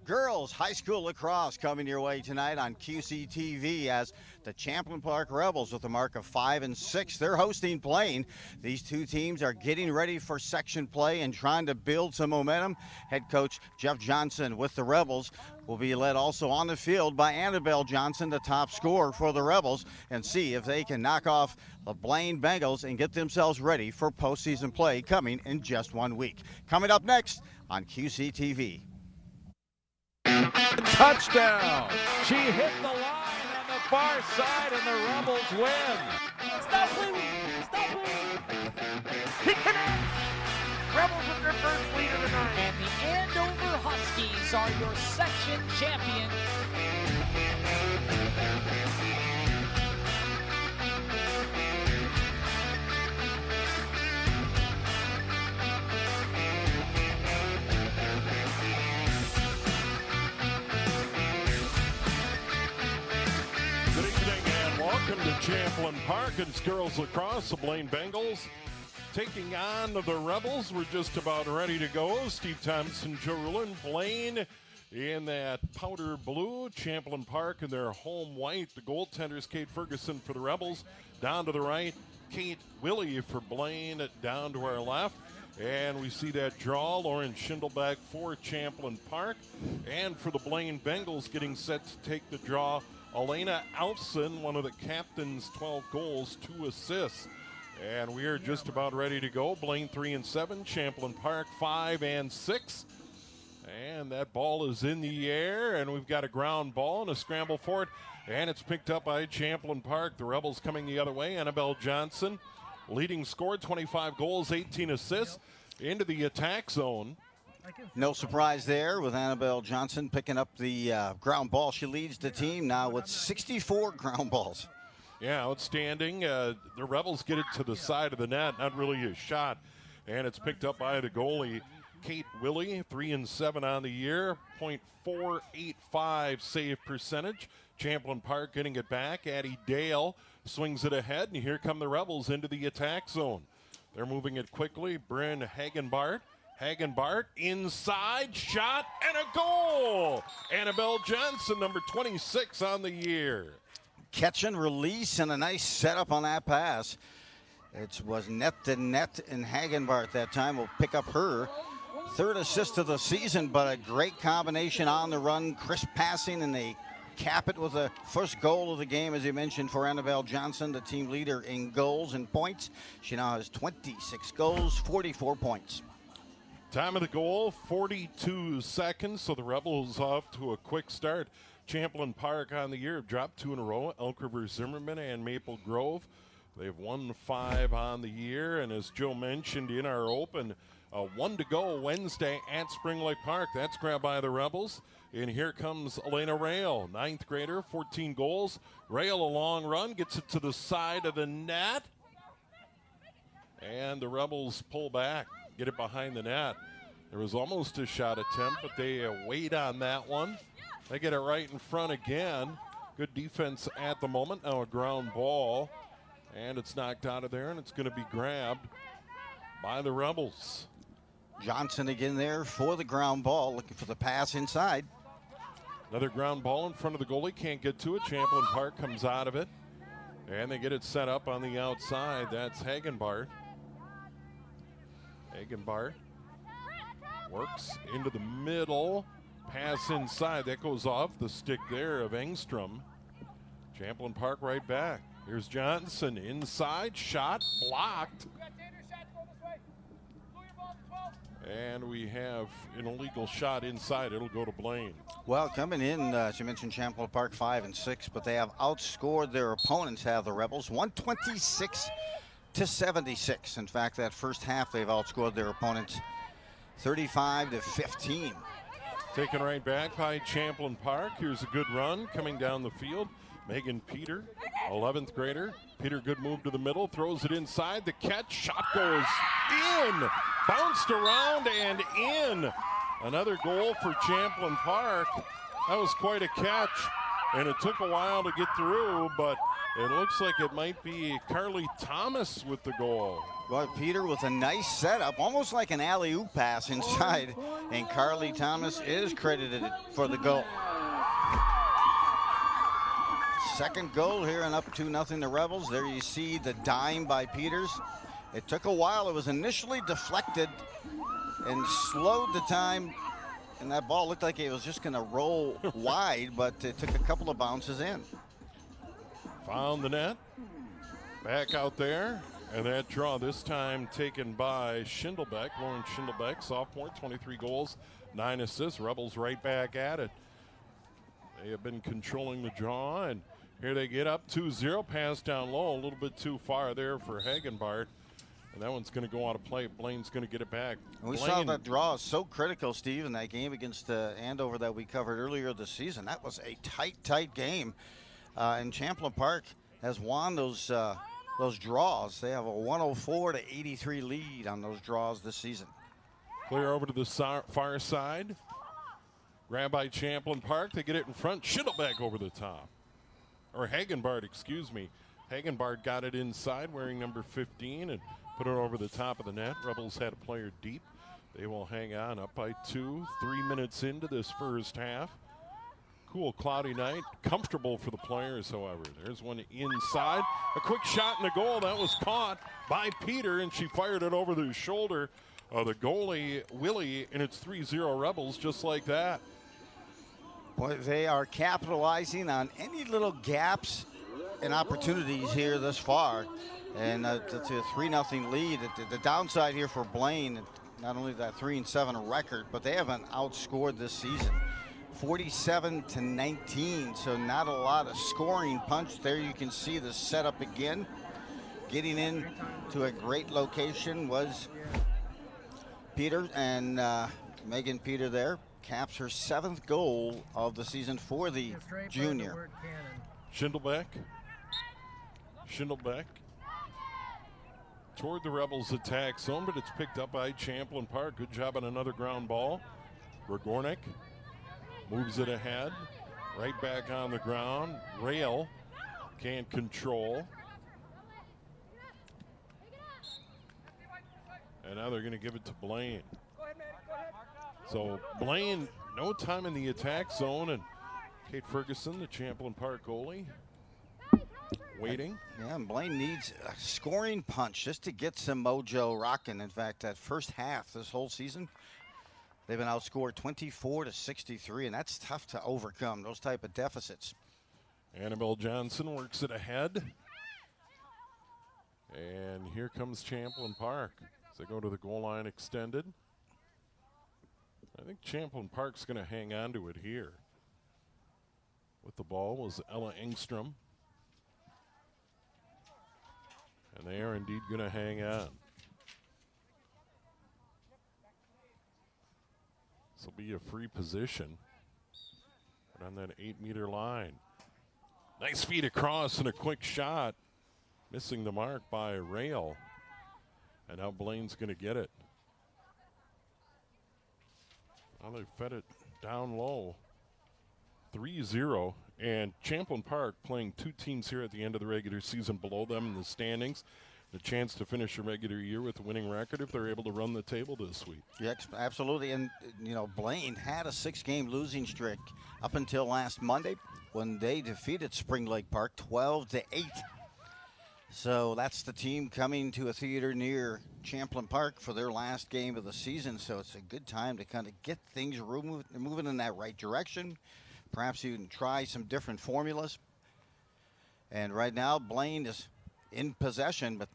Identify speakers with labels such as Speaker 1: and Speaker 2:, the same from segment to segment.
Speaker 1: Girls high school lacrosse coming your way tonight on QCTV as the Champlin Park Rebels with a mark of 5-6. They're hosting Blaine. These two teams are getting ready for section play and trying to build some momentum. Head coach Jeff Johnson with the Rebels will be led also on the field by Annabelle Johnson, the top scorer for the Rebels, and see if they can knock off the Blaine Bengals and get themselves ready for postseason play coming in just 1 week. Coming up next on QCTV.
Speaker 2: Touchdown! She hit the line on the far side, and the Rebels win.
Speaker 3: Stop bleeding! Stop bleeding! He connects! Rebels with their first lead of the night.
Speaker 4: And the Andover Huskies are your section champion.
Speaker 2: Welcome to Champlin Park. It's girls lacrosse. The Blaine Bengals taking on the Rebels. We're just about ready to go. Steve Thompson, Joe Rulin, Blaine in that powder blue. Champlin Park in their home white. The goaltenders, Kate Ferguson for the Rebels. Down to the right, Kate Willie for Blaine. Down to our left. And we see that draw, Lauren Schindelbeck for Champlin Park. And for the Blaine Bengals getting set to take the draw, Elena Alfson, one of the captains, 12 goals, 2 assists. And we are just about ready to go. Blaine 3-7, Champlin Park 5-6. And that ball is in the air, and we've got a ground ball and a scramble for it. And it's picked up by Champlin Park. The Rebels coming the other way. Annabelle Johnson, leading scorer, 25 goals, 18 assists, into the attack zone.
Speaker 1: No surprise there with Annabelle Johnson picking up the ground ball. She leads the team now with 64 ground balls.
Speaker 2: Yeah, outstanding. The Rebels get it to the side of the net, not really a shot. And it's picked up by the goalie, Kate Willie, 3-7 on the year, .485 save percentage. Champlin Park getting it back. Addie Dale swings it ahead, and here come the Rebels into the attack zone. They're moving it quickly. Bryn Hagenbart inside, shot, and a goal! Annabelle Johnson, number 26 on the year.
Speaker 1: Catch and release and a nice setup on that pass. It was net to net, and Hagenbart that time will pick up her third assist of the season, but a great combination on the run, crisp passing, and they cap it with the first goal of the game, as you mentioned, for Annabelle Johnson, the team leader in goals and points. She now has 26 goals, 44 points.
Speaker 2: Time of the goal, 42 seconds, so the Rebels off to a quick start. Champlin Park on the year have dropped 2 in a row, Elk River Zimmerman and Maple Grove. They've won 5 on the year, and as Joe mentioned in our open, 1 to go Wednesday at Spring Lake Park. That's grabbed by the Rebels. And here comes Elena Rail, 9th grader, 14 goals. Rail, a long run, gets it to the side of the net. And the Rebels pull back, get it behind the net. There was almost a shot attempt, but they wait on that one. They get it right in front again. Good defense at the moment. Now a ground ball, and it's knocked out of there, and it's going to be grabbed by the Rebels.
Speaker 1: Johnson again there for the ground ball, looking for the pass inside.
Speaker 2: Another ground ball in front of the goalie, can't get to it. Champlin Park comes out of it, and they get it set up on the outside. That's Hagenbart. Hagenbart works into the middle, pass inside. That goes off the stick there of Engstrom. Champlin Park right back. Here's Johnson inside, shot blocked. And we have an illegal shot inside. It'll go to Blaine.
Speaker 1: Well, coming in, as you mentioned, Champlin Park 5-6, but they have outscored their opponents, have the Rebels, 126-76. In fact, that first half they've outscored their opponents 35-15.
Speaker 2: Taken right back by Champlin Park. Here's a good run coming down the field. Megan Peter, 11th grader. Peter, good move to the middle, throws it inside. The catch, shot goes in. Bounced around and in. Another goal for Champlin Park. That was quite a catch. and it took a while to get through, but it looks like it might be Carly Thomas with the goal.
Speaker 1: Well, Peter with a nice setup, almost like an alley-oop pass inside, and Carly Thomas is credited for the goal. Second goal here and up 2-0 the Rebels. There you see the dime by Peters. It took a while. It was initially deflected and slowed the time, and that ball looked like it was just going to roll wide, but it took a couple of bounces in.
Speaker 2: Found the net. Back out there. And that draw this time taken by Schindelbeck, Lauren Schindelbeck, sophomore, 23 goals, 9 assists. Rebels right back at it. They have been controlling the draw, and here they get up 2-0. Pass down low, a little bit too far there for Hagenbart. And that one's going to go out of play. Blaine's going to get it back.
Speaker 1: And we saw that draw so critical, Steve, in that game against Andover that we covered earlier this season. That was a tight game. And Champlin Park has won those draws. They have a 104-83 lead on those draws this season.
Speaker 2: Clear over to the far side. Grab by Champlin Park. They get it in front. Schindelbeck over the top. Or Hagenbart, excuse me. Hagenbart got it inside wearing number 15 and put it over the top of the net. Rebels had a player deep. They will hang on up by 2, 3 minutes into this first half. Cool, cloudy night. Comfortable for the players, however. There's one inside. A quick shot in the goal. That was caught by Peter, and she fired it over the shoulder of the goalie, Willie, and it's 3-0 Rebels just like that.
Speaker 1: Boy, they are capitalizing on any little gaps and opportunities here thus far. And it's a 3-0 lead. The downside here for Blaine, not only that 3-7 record, but they haven't outscored this season. 47-19, so not a lot of scoring punch there. You can see the setup again. Getting in to a great location was Peter, and Megan Peter there caps her 7th goal of the season for the junior.
Speaker 2: Schindelbeck toward the Rebels attack zone, but it's picked up by Champlin Park. Good job on another ground ball. Gregornik moves it ahead, right back on the ground. Rail can't control. And now they're going to give it to Blaine. So Blaine, no time in the attack zone, and Kate Ferguson, the Champlin Park goalie, waiting.
Speaker 1: Yeah, and Blaine needs a scoring punch just to get some mojo rocking. In fact, that first half this whole season, they've been outscored 24-63, and that's tough to overcome, those type of deficits.
Speaker 2: Annabelle Johnson works it ahead. And here comes Champlin Park as they go to the goal line extended. I think Champlin Park's going to hang on to it here. With the ball was Ella Engstrom. And they are indeed going to hang on. This will be a free position. But on that 8-meter line. Nice feed across and a quick shot. Missing the mark by Rail. And now Blaine's going to get it. Now they fed it down low. 3-0. And Champlin Park playing 2 teams here at the end of the regular season below them in the standings. The chance to finish a regular year with a winning record if they're able to run the table this week.
Speaker 1: Yes, absolutely. And, you know, Blaine had a 6-game losing streak up until last Monday when they defeated Spring Lake Park 12-8. So that's the team coming to a theater near Champlin Park for their last game of the season. So it's a good time to kind of get things moving in that right direction. Perhaps you can try some different formulas. And right now, Blaine is in possession, but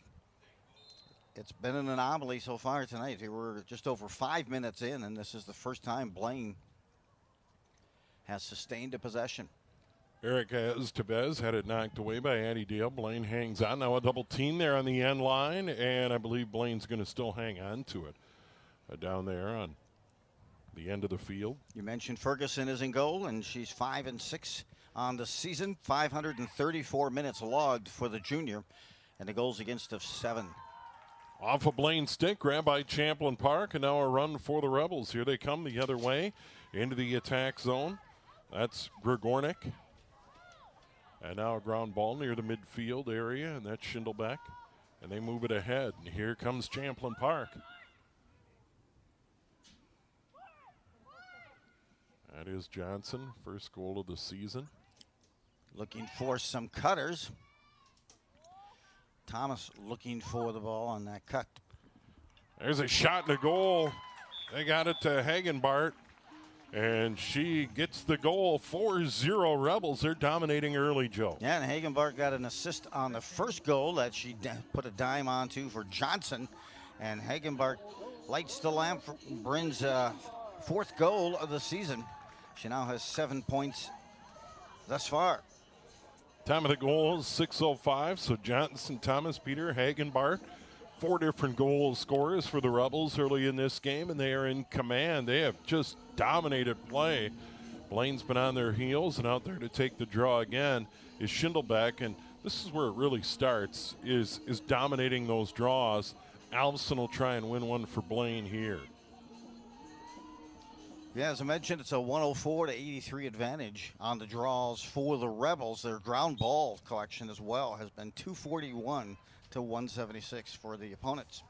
Speaker 1: it's been an anomaly so far tonight. We're just over 5 minutes in, and this is the first time Blaine has sustained a possession.
Speaker 2: Erica Estevez had it knocked away by Addie Dale. Blaine hangs on. Now a double team there on the end line, and I believe Blaine's going to still hang on to it down there on the end of the field.
Speaker 1: You mentioned Ferguson is in goal, and she's 5-6 on the season. 534 minutes logged for the junior, and the goals against of 7.
Speaker 2: Off a Blaine stick, grabbed by Champlin Park, and now a run for the Rebels. Here they come the other way into the attack zone. That's Gregornik. And now a ground ball near the midfield area, and that's Schindelbeck. And they move it ahead. And here comes Champlin Park. That is Johnson, first goal of the season.
Speaker 1: Looking for some cutters. Thomas looking for the ball on that cut.
Speaker 2: There's a shot and a goal. They got it to Hagenbart, and she gets the goal. 4-0 Rebels. They're dominating early, Joe.
Speaker 1: Yeah, and Hagenbart got an assist on the first goal that she put a dime onto for Johnson. And Hagenbart lights the lamp, brings fourth goal of the season. She now has 7 points thus far.
Speaker 2: Time of the goal is 6:05. So Johnson, Thomas, Peter, Hagenbart, 4 different goal scorers for the Rebels early in this game, and they are in command. They have just dominated play. Blaine's been on their heels, and out there to take the draw again is Schindelbeck, and this is where it really starts, is dominating those draws. Alvson will try and win one for Blaine here.
Speaker 1: Yeah, as I mentioned, it's a 104-83 advantage on the draws for the Rebels. Their ground ball collection as well has been 241-176 for the opponents.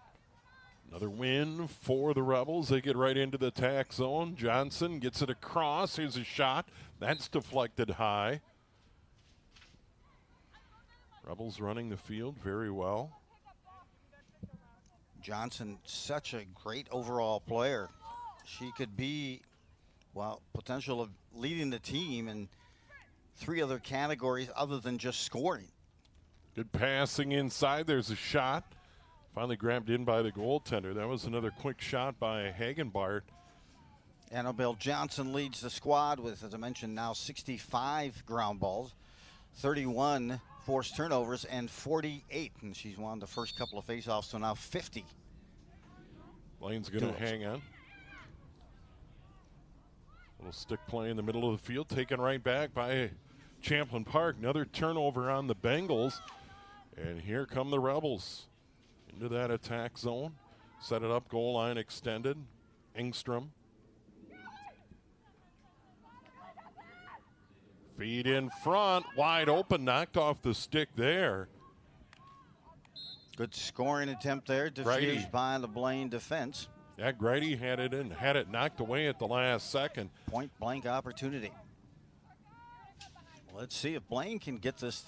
Speaker 2: Another win for the Rebels. They get right into the attack zone. Johnson gets it across. Here's a shot. That's deflected high. Rebels running the field very well.
Speaker 1: Johnson, such a great overall player. She could be, well, potential of leading the team in 3 other categories other than just scoring.
Speaker 2: Good passing inside. There's a shot. Finally grabbed in by the goaltender. That was another quick shot by Hagenbart.
Speaker 1: Annabelle Johnson leads the squad with, as I mentioned, now 65 ground balls, 31 forced turnovers, and 48. And she's won the first couple of faceoffs, so now 50.
Speaker 2: Blaine's going to hang on. Little stick play in the middle of the field, taken right back by Champlin Park. Another turnover on the Bengals. And here come the Rebels into that attack zone. Set it up, goal line extended. Engstrom. Feed in front, wide open, knocked off the stick there.
Speaker 1: Good scoring attempt there,
Speaker 2: Grady.
Speaker 1: diffused by the Blaine defense.
Speaker 2: Yeah, Grady had it in, had it knocked away at the last second.
Speaker 1: Point blank opportunity. Let's see if Blaine can get this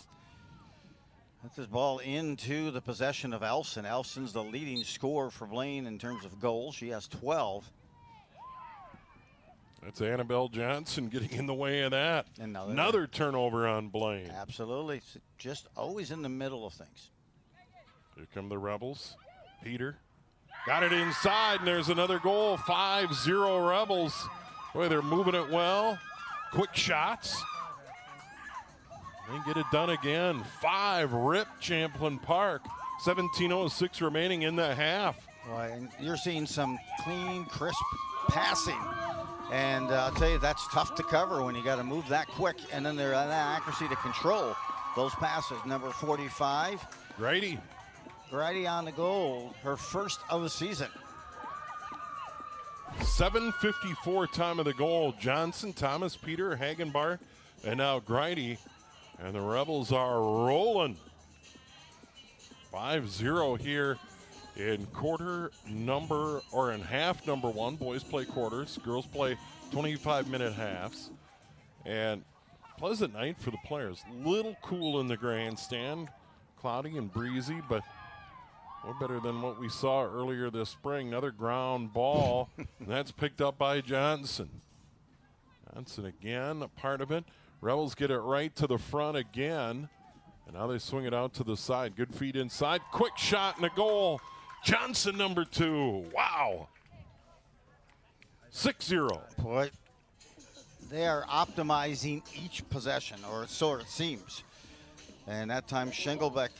Speaker 1: ball into the possession of Elson. Elson's the leading scorer for Blaine in terms of goals. She has 12.
Speaker 2: That's Annabelle Johnson getting in the way of that.
Speaker 1: Another
Speaker 2: turnover on Blaine.
Speaker 1: Absolutely. It's just always in the middle of things.
Speaker 2: Here come the Rebels. Peter got it inside, and there's another goal. 5-0 Rebels. Boy, they're moving it well. Quick shots. They get it done again. 5 rip Champlin Park. 17:06 remaining in the half.
Speaker 1: Boy, and you're seeing some clean, crisp passing. And I'll tell you, that's tough to cover when you got to move that quick. And then there's that accuracy to control those passes. Number 45.
Speaker 2: Grady
Speaker 1: on the goal, her first of the season.
Speaker 2: 7:54 time of the goal. Johnson, Thomas, Peter, Hagenbart, and now Grady. And the Rebels are rolling. 5-0 here in half number 1. Boys play quarters, girls play 25-minute halves. And pleasant night for the players. Little cool in the grandstand, cloudy and breezy, but no better than what we saw earlier this spring. Another ground ball, and that's picked up by Johnson. Johnson again, a part of it. Rebels get it right to the front again, and now they swing it out to the side. Good feed inside, quick shot and a goal. Johnson, number 2. Wow. 6-0.
Speaker 1: Boy, they are optimizing each possession, or so it seems. And that time, Schindelbeck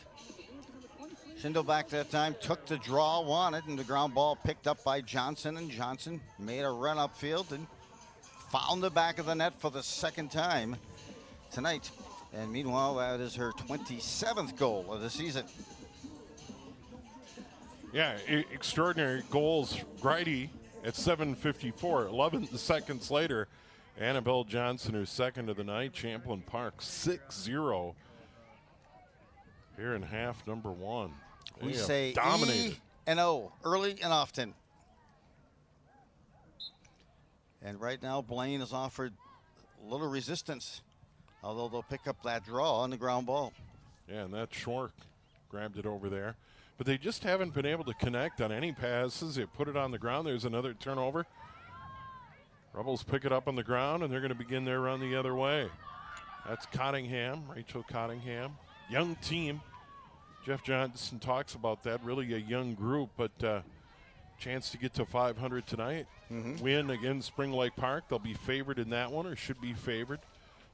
Speaker 1: that time took the draw, won it, and the ground ball picked up by Johnson, and Johnson made a run upfield and found the back of the net for the second time tonight. And meanwhile, that is her 27th goal of the season.
Speaker 2: Yeah, extraordinary goals. Grady at 7:54, 11 seconds later, Annabelle Johnson, her second of the night. Champlin Park 6-0 here in half number one.
Speaker 1: We
Speaker 2: They have
Speaker 1: say
Speaker 2: dominated.
Speaker 1: E&O, early and often. And right now, Blaine has offered a little resistance, although they'll pick up that draw on the ground ball.
Speaker 2: Yeah, and that Schwark grabbed it over there. But they just haven't been able to connect on any passes. They put it on the ground. There's another turnover. Rebels pick it up on the ground, and they're going to begin their run the other way. That's Cottingham, Rachel Cottingham. Young team. Jeff Johnson talks about that. Really a young group, but chance to get to 500 tonight. Win against Spring Lake Park. They'll be favored in that one, or should be favored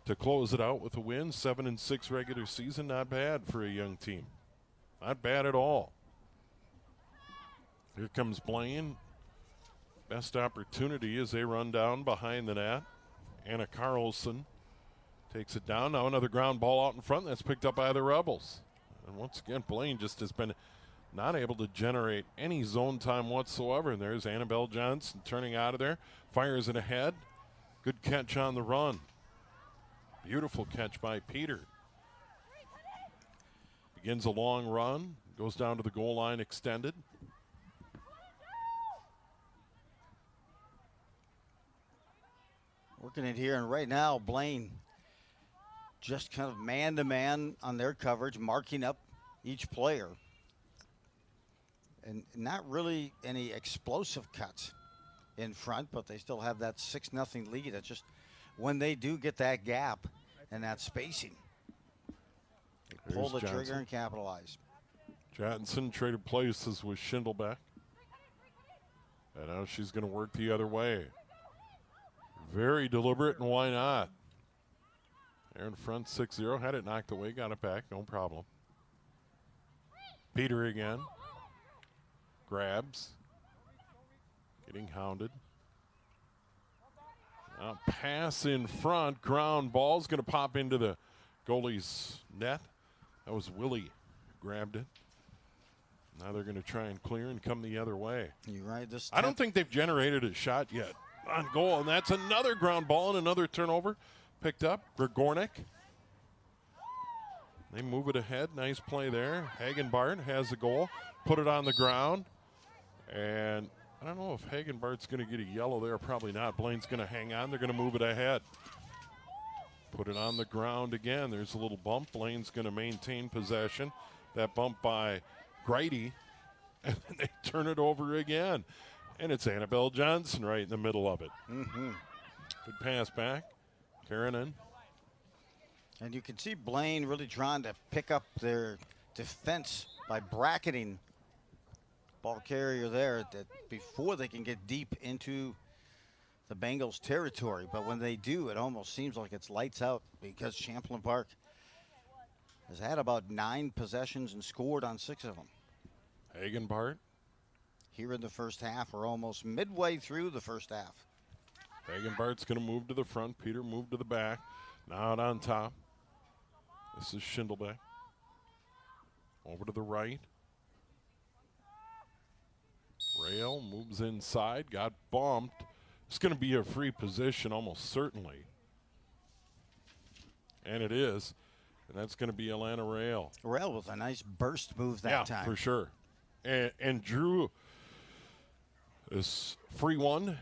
Speaker 2: to close it out with a win. 7-6 regular season. Not bad for a young team. Not bad at all. Here comes Blaine. Best opportunity as they run down behind the net. Anna Carlson takes it down. Now another ground ball out in front. That's picked up by the Rebels. And once again, Blaine just has been not able to generate any zone time whatsoever. And there's Annabelle Johnson turning out of there. Fires it ahead. Good catch on the run. Beautiful catch by Peter. Begins a long run. Goes down to the goal line extended.
Speaker 1: Working it here, and right now, Blaine just kind of man-to-man on their coverage, marking up each player. And not really any explosive cuts in front, but they still have that 6-0 lead. It's just when they do get that gap and that spacing, they pull the trigger and capitalize.
Speaker 2: Johnson traded places with Schindelbeck. And now she's going to work the other way. Very deliberate, and why not? There in front, 6-0. Had it knocked away, got it back, no problem. Peter again. Grabs. Getting hounded. Now pass in front. Ground ball's going to pop into the goalie's net. That was Willie who grabbed it. Now they're going to try and clear and come the other way.
Speaker 1: You're right.
Speaker 2: I don't think they've generated a shot yet on goal, and that's another ground ball and another turnover. Picked up, Gregornik. They move it ahead. Nice play there. Hagenbart has the goal. Put it on the ground. And I don't know if Hagenbart's going to get a yellow there. Probably not. Blaine's going to hang on. They're going to move it ahead. Put it on the ground again. There's a little bump. Blaine's going to maintain possession. That bump by Grady. And then they turn it over again. And it's Annabelle Johnson right in the middle of it. Good pass back. Karanen.
Speaker 1: And you can see Blaine really trying to pick up their defense by bracketing ball carrier there that before they can get deep into the Bengals territory. But when they do, it almost seems like it's lights out because Champlin Park has had about 9 possessions and scored on 6 of them.
Speaker 2: Hagenbart.
Speaker 1: Here in the first half, we're almost midway through the first half.
Speaker 2: Hagenbart's going to move to the front. Peter moved to the back. Now out on top. This is Schindelbeck. Over to the right. Rail moves inside. Got bumped. It's going to be a free position almost certainly. And it is. And that's going to be Alana Rail.
Speaker 1: Rail with a nice burst move that time.
Speaker 2: Yeah, for sure. And drew this free one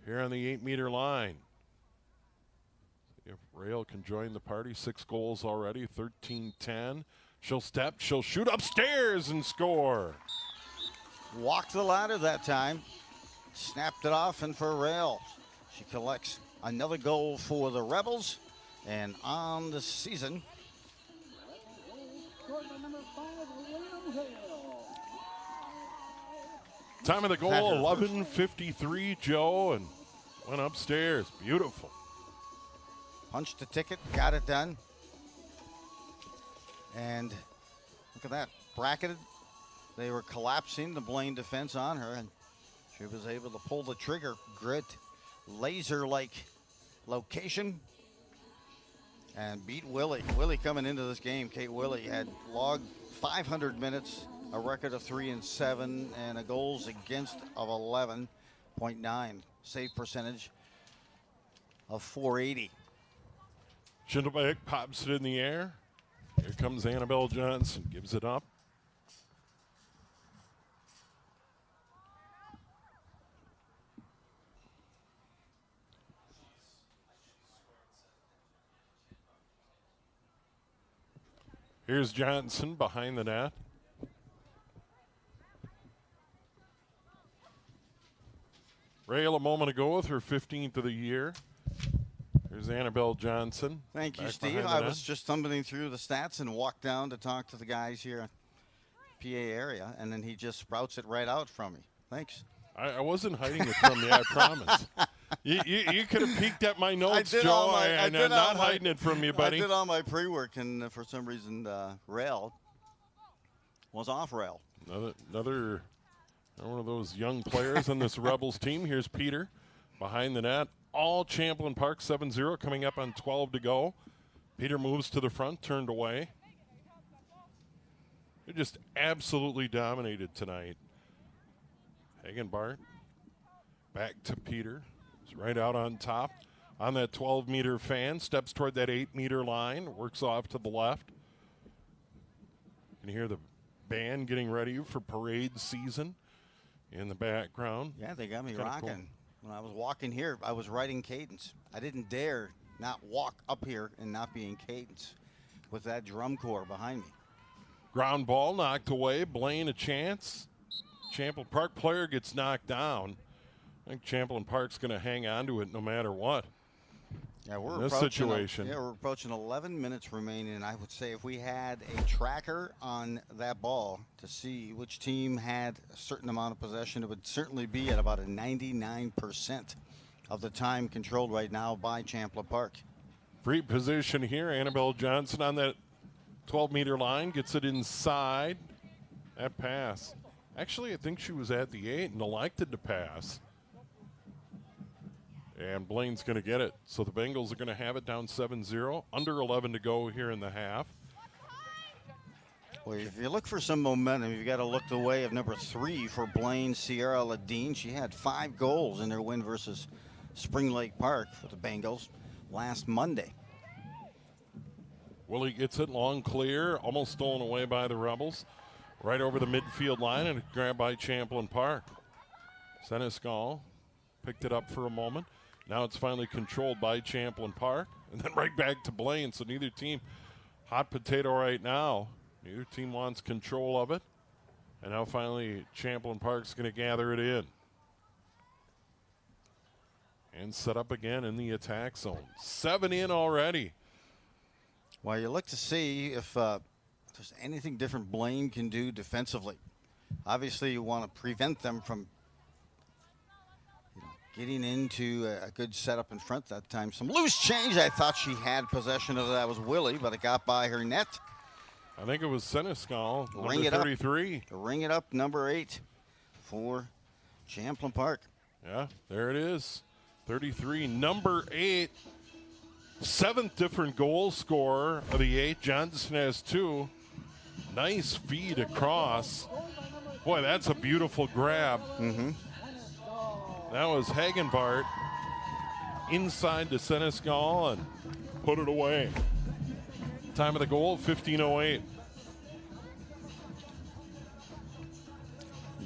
Speaker 2: here on the 8-meter line. If Rail can join the party, 6 goals already, 13-10. She'll step, she'll shoot upstairs and score.
Speaker 1: Walked the ladder that time. Snapped it off, and for Rail, she collects another goal for the Rebels. And on the season,
Speaker 2: time of the goal, 11:53, Joe, and went upstairs. Beautiful.
Speaker 1: punched the ticket, got it done. And look at that, bracketed. They were collapsing the Blaine defense on her, and she was able to pull the trigger. Grit, laser-like location, and beat Willie. Willie coming into this game, Kate Willie had logged 500 minutes, a record of 3-7, and a goals against of 11.9. Save percentage of 480.
Speaker 2: Schindelbeck pops it in the air. Here comes Annabelle Johnson, gives it up. Here's Johnson behind the net. Rail a moment ago with her 15th of the year. Here's Annabelle Johnson.
Speaker 1: Thank you, Steve. I was just thumbing through the stats and walked down to talk to the guys here in PA area, and then he just sprouts it right out from me. Thanks.
Speaker 2: I wasn't hiding it from you, I promise. You could have peeked at my notes, Joe. I'm not hiding it from you, buddy.
Speaker 1: I did all my pre-work, and for some reason, rail was off rail.
Speaker 2: Another one of those young players on this Rebels team. Here's Peter behind the net. All Champlin Park 7-0 coming up on 12 to go. Peter moves to the front, turned away. They just absolutely dominated tonight. Hagenbart back to Peter. He's right out on top on that 12-meter fan. Steps toward that 8-meter line. Works off to the left. You can hear the band getting ready for parade season in the background.
Speaker 1: Yeah, they got me
Speaker 2: Kinda
Speaker 1: rocking.
Speaker 2: cool.
Speaker 1: When I was walking here, I was writing cadence. I didn't dare not walk up here and not be in cadence with that drum corps behind me.
Speaker 2: Ground ball knocked away. Blaine a chance. Champlin Park player gets knocked down. I think Champlin Park's going to hang on to it no matter what.
Speaker 1: Yeah, we're
Speaker 2: In this
Speaker 1: approaching
Speaker 2: situation.
Speaker 1: we're approaching 11 minutes remaining, and I would say if we had a tracker on that ball to see which team had a certain amount of possession, it would certainly be at about a 99% of the time controlled right now by Champlin Park.
Speaker 2: Free position here. Annabelle Johnson on that 12-meter line gets it inside. That pass. Actually, I think she was at the 8 and elected to pass. And Blaine's going to get it. So the Bengals are going to have it down 7-0. Under 11 to go here in the half.
Speaker 1: Well, if you look for some momentum, you've got to look the way of number 3 for Blaine, Sierra Ladine. She had 5 goals in their win versus Spring Lake Park for the Bengals last Monday.
Speaker 2: Willie gets it long clear, almost stolen away by the Rebels. Right over the midfield line and grabbed by Champlin Park. Seneschal picked it up for a moment. Now it's finally controlled by Champlin Park. And then right back to Blaine. So neither team, hot potato right now. Neither team wants control of it. And now finally Champlin Park's going to gather it in. And set up again in the attack zone. 7 in already.
Speaker 1: Well, you look to see if there's anything different Blaine can do defensively. Obviously, you want to prevent them from getting into a good setup in front that time. Some loose change. I thought she had possession of that was Willie, but it got by her net.
Speaker 2: I think it was Seneschal,
Speaker 1: Ring
Speaker 2: number
Speaker 1: it
Speaker 2: 33.
Speaker 1: Up. Ring it up, number 8 for Champlin Park.
Speaker 2: Yeah, there it is. 33, number 8. 7th different goal scorer of the 8. Johnson has 2. Nice feed across. Boy, that's a beautiful grab.
Speaker 1: Mm-hmm.
Speaker 2: That was Hagenbart inside to Seneschal and put it away. Time of the goal, 15:08.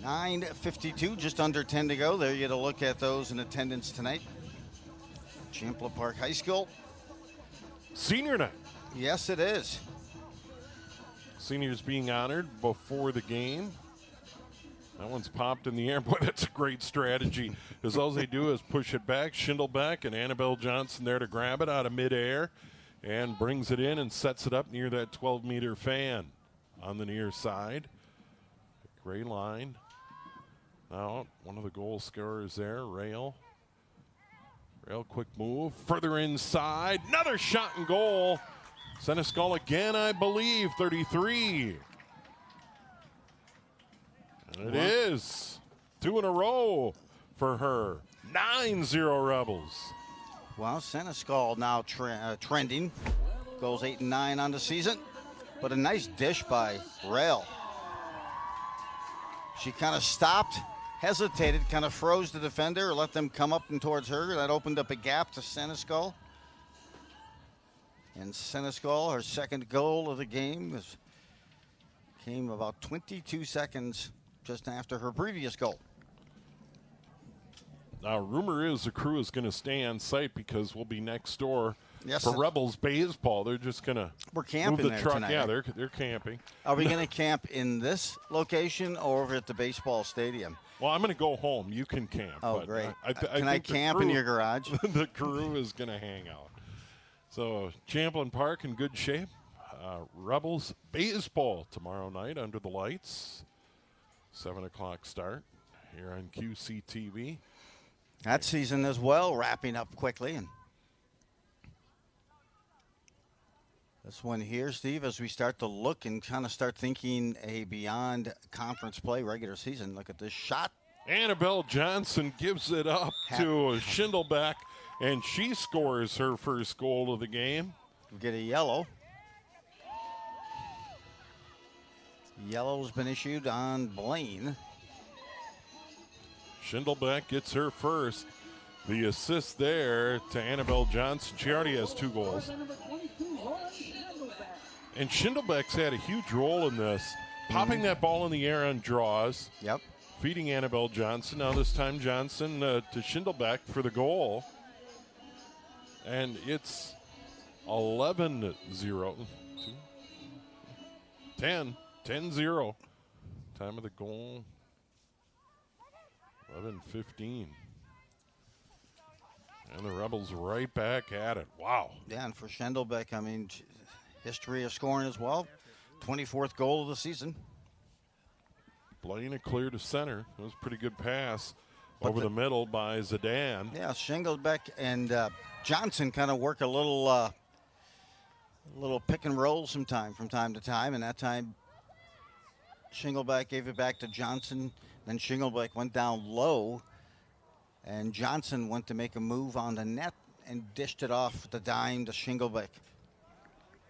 Speaker 1: 9:52, just under 10 to go. There you get a look at those in attendance tonight. Champlin Park High School.
Speaker 2: Senior night.
Speaker 1: Yes, it is.
Speaker 2: Seniors being honored before the game. That one's popped in the air. Boy, that's a great strategy. Because all they do is push it back. Schindelbeck and Annabelle Johnson there to grab it out of midair and brings it in and sets it up near that 12-meter fan on the near side. Gray line. Now, one of the goal scorers there, Rail. Rail, quick move. Further inside. Another shot and goal. Seneschal again, I believe, 33. And it is 2 in a row for her. 9-0 Rebels.
Speaker 1: Well, Seneschal now trending. Goes 8 and 9 on the season. But a nice dish by Rail. She kind of stopped, hesitated, kind of froze the defender, let them come up and towards her. That opened up a gap to Seneschal. And Seneschal, her second goal of the game, came about 22 seconds just after her previous goal.
Speaker 2: Now, rumor is the crew is going to stay on site because we'll be next door
Speaker 1: Yes,
Speaker 2: for Rebels baseball. They're just going to
Speaker 1: we're
Speaker 2: move
Speaker 1: camping
Speaker 2: the
Speaker 1: there
Speaker 2: truck.
Speaker 1: tonight.
Speaker 2: Yeah, they're camping.
Speaker 1: Are we going to camp in this location or over at the baseball stadium?
Speaker 2: Well, I'm going to go home. You can camp.
Speaker 1: Oh,
Speaker 2: but
Speaker 1: great.
Speaker 2: Can
Speaker 1: I
Speaker 2: think the
Speaker 1: camp in
Speaker 2: crew-
Speaker 1: your garage?
Speaker 2: The crew is going to hang out. So Champlin Park in good shape. Rebels baseball tomorrow night under the lights. 7 o'clock start here on QCTV.
Speaker 1: That season as well, wrapping up quickly. And this one here, Steve, as we start to look and kind of start thinking a beyond conference play regular season. Look at this shot.
Speaker 2: Annabelle Johnson gives it up to Schindelbeck, and she scores her first goal of the game.
Speaker 1: We get a yellow. Yellow's been issued on Blaine.
Speaker 2: Schindelbeck gets her first. The assist there to Annabelle Johnson. She already has 2 goals. And Schindelbeck's had a huge role in this, popping that ball in the air on draws.
Speaker 1: Yep.
Speaker 2: Feeding Annabelle Johnson. Now this time Johnson to Schindelbeck for the goal. And it's 11-0. 10-0. Time of the goal. 11:15. And the Rebels right back at it. Wow.
Speaker 1: Yeah, and for Schindelbeck, I mean, history of scoring as well. 24th goal of the season.
Speaker 2: Blaine a clear to center. It was a pretty good pass
Speaker 1: But
Speaker 2: over the middle by Zidane.
Speaker 1: Yeah, Schindelbeck and Johnson kind of work a little pick and roll from time to time, and that time Schindelbeck gave it back to Johnson. Then Schindelbeck went down low, and Johnson went to make a move on the net and dished it off the dime to Schindelbeck.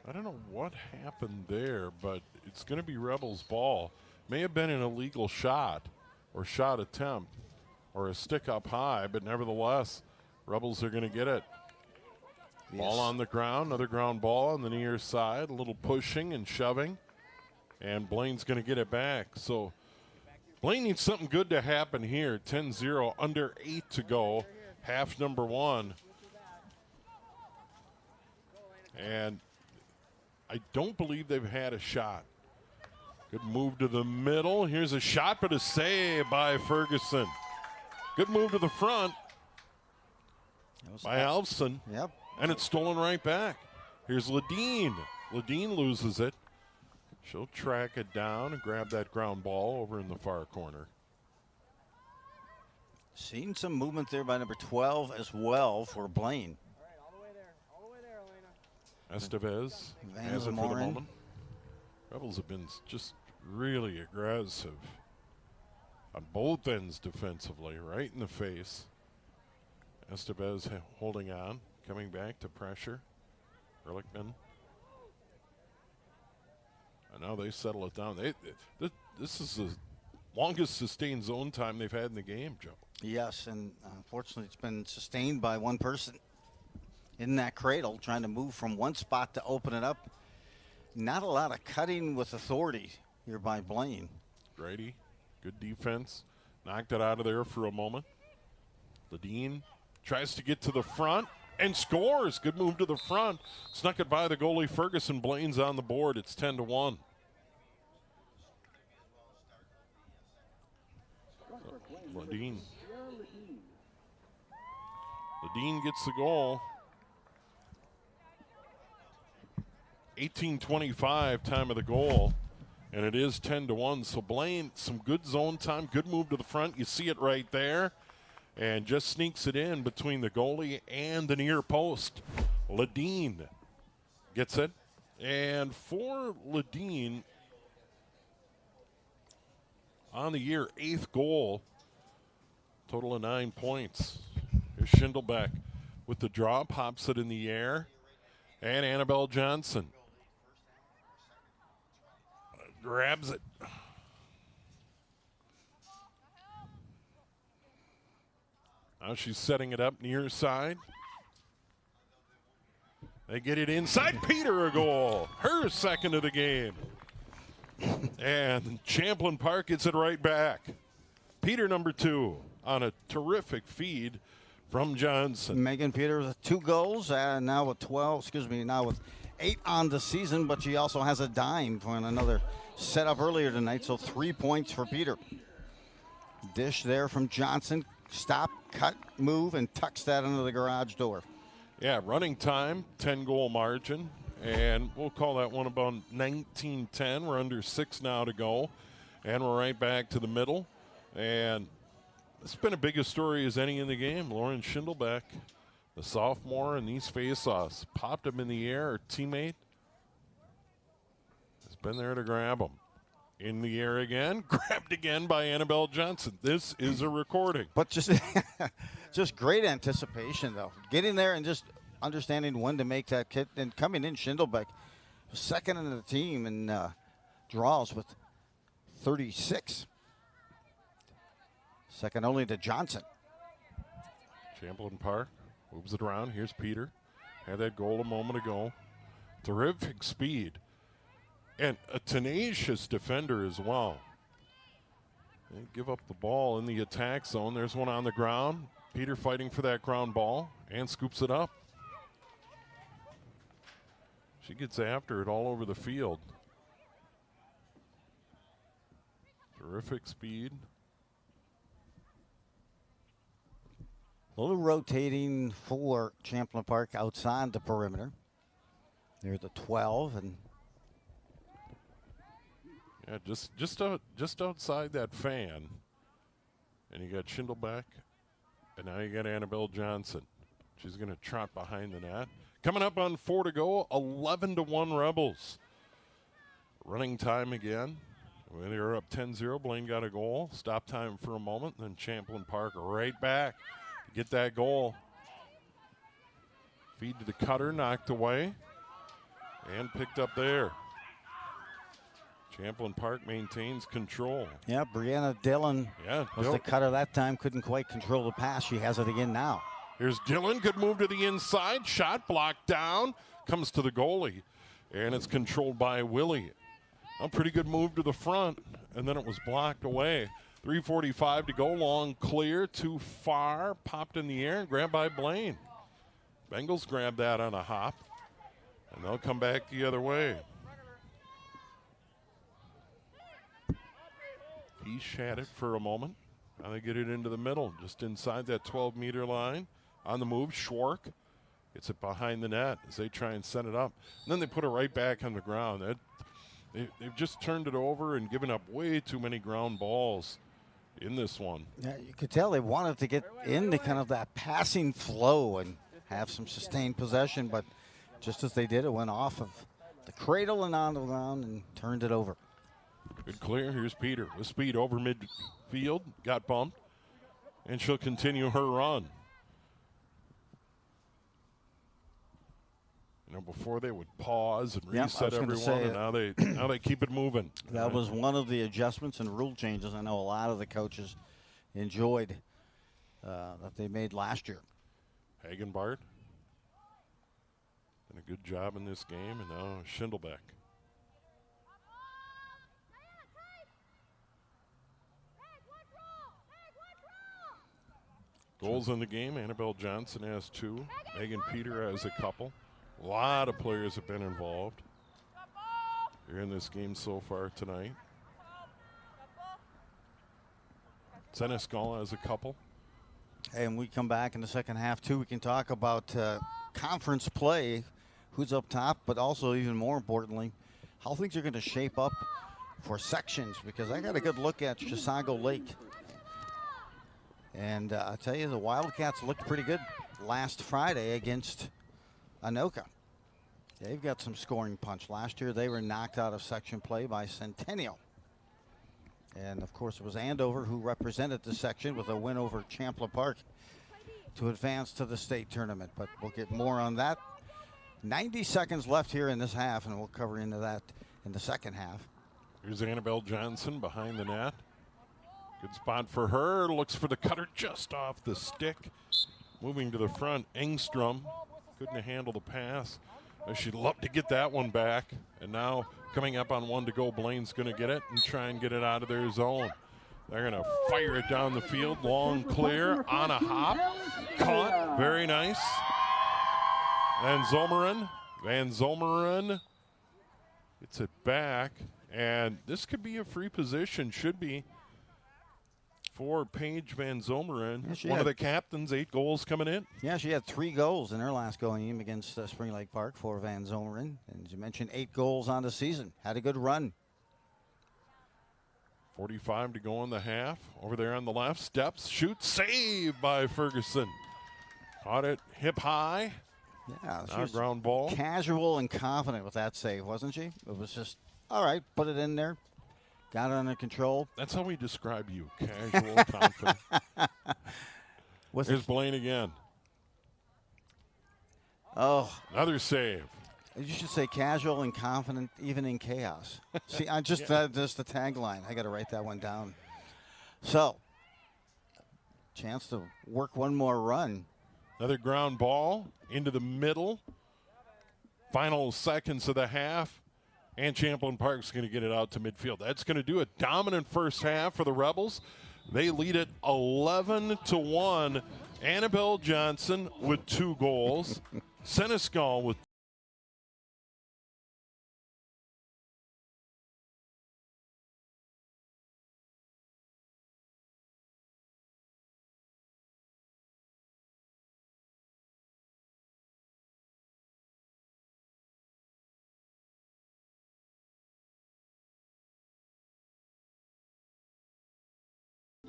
Speaker 2: I don't know what happened there, but it's going to be Rebels ball. May have been an illegal shot or shot attempt or a stick up high, but nevertheless, Rebels are going to get it.
Speaker 1: Yes.
Speaker 2: Ball on the ground, another ground ball on the near side, a little pushing and shoving, and Blaine's going to get it back. So Blaine needs something good to happen here. 10-0, under 8 to go, half number 1. And I don't believe they've had a shot. Good move to the middle. Here's a shot, but a save by Ferguson. Good move to the front by Alfson.
Speaker 1: Yep.
Speaker 2: And it's stolen right back. Here's Ledeen. Ledeen loses it. She'll track it down and grab that ground ball over in the far corner.
Speaker 1: Seen some movement there by number 12 as well for Blaine.
Speaker 2: Estevez
Speaker 1: Van
Speaker 2: has it for the
Speaker 1: Lamoren.
Speaker 2: moment. Rebels have been just really aggressive on both ends defensively, right in the face. Estevez holding on, coming back to pressure. Ehrlichman. And now they settle it down. This is the longest sustained zone time they've had in the game, Joe.
Speaker 1: Yes, and unfortunately it's been sustained by one person in that cradle trying to move from one spot to open it up. Not a lot of cutting with authority here by Blaine.
Speaker 2: Grady, good defense. Knocked it out of there for a moment. Ledeen tries to get to the front and scores. Good move to the front. Snuck it by the goalie Ferguson. Blaine's on the board. It's 10-1. Ledeen. Ledeen gets the goal. 18:25 time of the goal, and it is 10-1. So Blaine, some good zone time, good move to the front. You see it right there, and just sneaks it in between the goalie and the near post. Ledeen gets it, and for Ledeen on the year, 8th goal, total of 9 points. Here's Schindelbeck with the draw, pops it in the air, and Annabelle Johnson grabs it. Now she's setting it up near side. They get it inside. Peter a goal. Her second of the game. And Champlin Park gets it right back. Peter number 2 on a terrific feed from Johnson.
Speaker 1: Megan Peter with 2 goals, now with 8 on the season, but she also has a dime for another set up earlier tonight, so 3 points for Peter. Dish there from Johnson. Stop, cut, move, and tucks that into the garage door.
Speaker 2: Yeah, running time, 10-goal margin, and we'll call that one about 19-10. We're under 6 now to go, and we're right back to the middle. And it's been a big a story as any in the game. Lauren Schindelbeck, the sophomore, and these face-offs. Popped him in the air. Her teammate has been there to grab him. In the air again, grabbed again by Annabelle Johnson. This is a recording.
Speaker 1: But just just great anticipation, though. Getting there and just understanding when to make that hit. And coming in, Schindelbeck, second in the team in draws with 36. Second only to Johnson.
Speaker 2: Champlin Park moves it around. Here's Peter. Had that goal a moment ago. Terrific speed. And a tenacious defender as well. They give up the ball in the attack zone. There's one on the ground. Peter fighting for that ground ball and scoops it up. She gets after it all over the field. Terrific speed.
Speaker 1: A little rotating for Champlin Park outside the perimeter. Near the 12 and
Speaker 2: yeah, just outside that fan. And you got Schindelbeck, and now you got Annabelle Johnson. She's going to trot behind the net. Coming up on 4 to go, 11-1 Rebels. Running time again. When they were up 10-0, Blaine got a goal. Stop time for a moment, then Champlin Park right back to get that goal. Feed to the cutter, knocked away, and picked up there. Champlin Park maintains control.
Speaker 1: yeah, Brianna Dillon was the
Speaker 2: Dillon.
Speaker 1: cutter that time. Couldn't quite control the pass. She has it again now.
Speaker 2: Here's Dillon, good move to the inside, shot blocked down, comes to the goalie, and it's controlled by Willie. A pretty good move to the front, and then it was blocked away. 3:45 to go, long clear, too far, popped in the air and grabbed by Blaine. Bengals grabbed that on a hop, and they'll come back the other way. He had it for a moment. Now they get it into the middle, just inside that 12-meter line. On the move, Schwark gets it behind the net as they try and set it up. And then they put it right back on the ground. They've just turned it over and given up way too many ground balls in this one.
Speaker 1: Yeah, you could tell they wanted to get into kind of that passing flow and have some sustained possession, but just as they did, it went off of the cradle and on the ground and turned it over.
Speaker 2: Good clear. Here's Peter with speed over midfield. Got bumped. And she'll continue her run. You know, before they would pause and reset everyone, and now they keep it moving.
Speaker 1: That was one of the adjustments and rule changes I know a lot of the coaches enjoyed that they made last year.
Speaker 2: Hagenbart did a good job in this game, and now Schindelbeck. Goals in the game, Annabelle Johnson has 2. Megan Peter has a couple. A lot of players have been involved here in this game so far tonight. Seneschal has a couple.
Speaker 1: And we come back in the second half, too. We can talk about conference play, who's up top, but also even more importantly, how things are going to shape up for sections, because I got a good look at Chisago Lake. And I tell you, the Wildcats looked pretty good last Friday against Anoka. They've got some scoring punch. Last year, they were knocked out of section play by Centennial. And, of course, it was Andover who represented the section with a win over Champlin Park to advance to the state tournament. But we'll get more on that. 90 seconds left here in this half, and we'll cover into that in the second half.
Speaker 2: Here's Annabelle Johnson behind the net. Good spot for her. Looks for the cutter just off the stick. Moving to the front, Engstrom couldn't handle the pass. She'd love to get that one back. And now coming up on 1 to go, Blaine's going to get it and try and get it out of their zone. They're going to fire it down the field, long clear, on a hop. Caught, very nice. Van Zomeren gets it back. And this could be a free position, should be, for Paige Van Zomeren, one of the captains, 8 goals coming in.
Speaker 1: Yeah, she had 3 goals in her last game against Spring Lake Park for Van Zomeren. And as you mentioned, 8 goals on the season. Had a good run.
Speaker 2: 45 to go in the half. Over there on the left, steps, shoots, save by Ferguson. Caught it hip high.
Speaker 1: Yeah, she was
Speaker 2: ground ball.
Speaker 1: Casual and confident with that save, wasn't she? It was just, all right, put it in there. Got it under control.
Speaker 2: That's how we describe you, casual, confident. Here's Blaine again.
Speaker 1: Oh.
Speaker 2: Another save.
Speaker 1: You should say casual and confident even in chaos. See, I just, just the tagline. I got to write that one down. So, chance to work one more run.
Speaker 2: Another ground ball into the middle. Final seconds of the half. And Champlin Park's going to get it out to midfield. That's going to do a dominant first half for the Rebels. They lead it 11-1. Annabelle Johnson with 2 goals. Seneschal with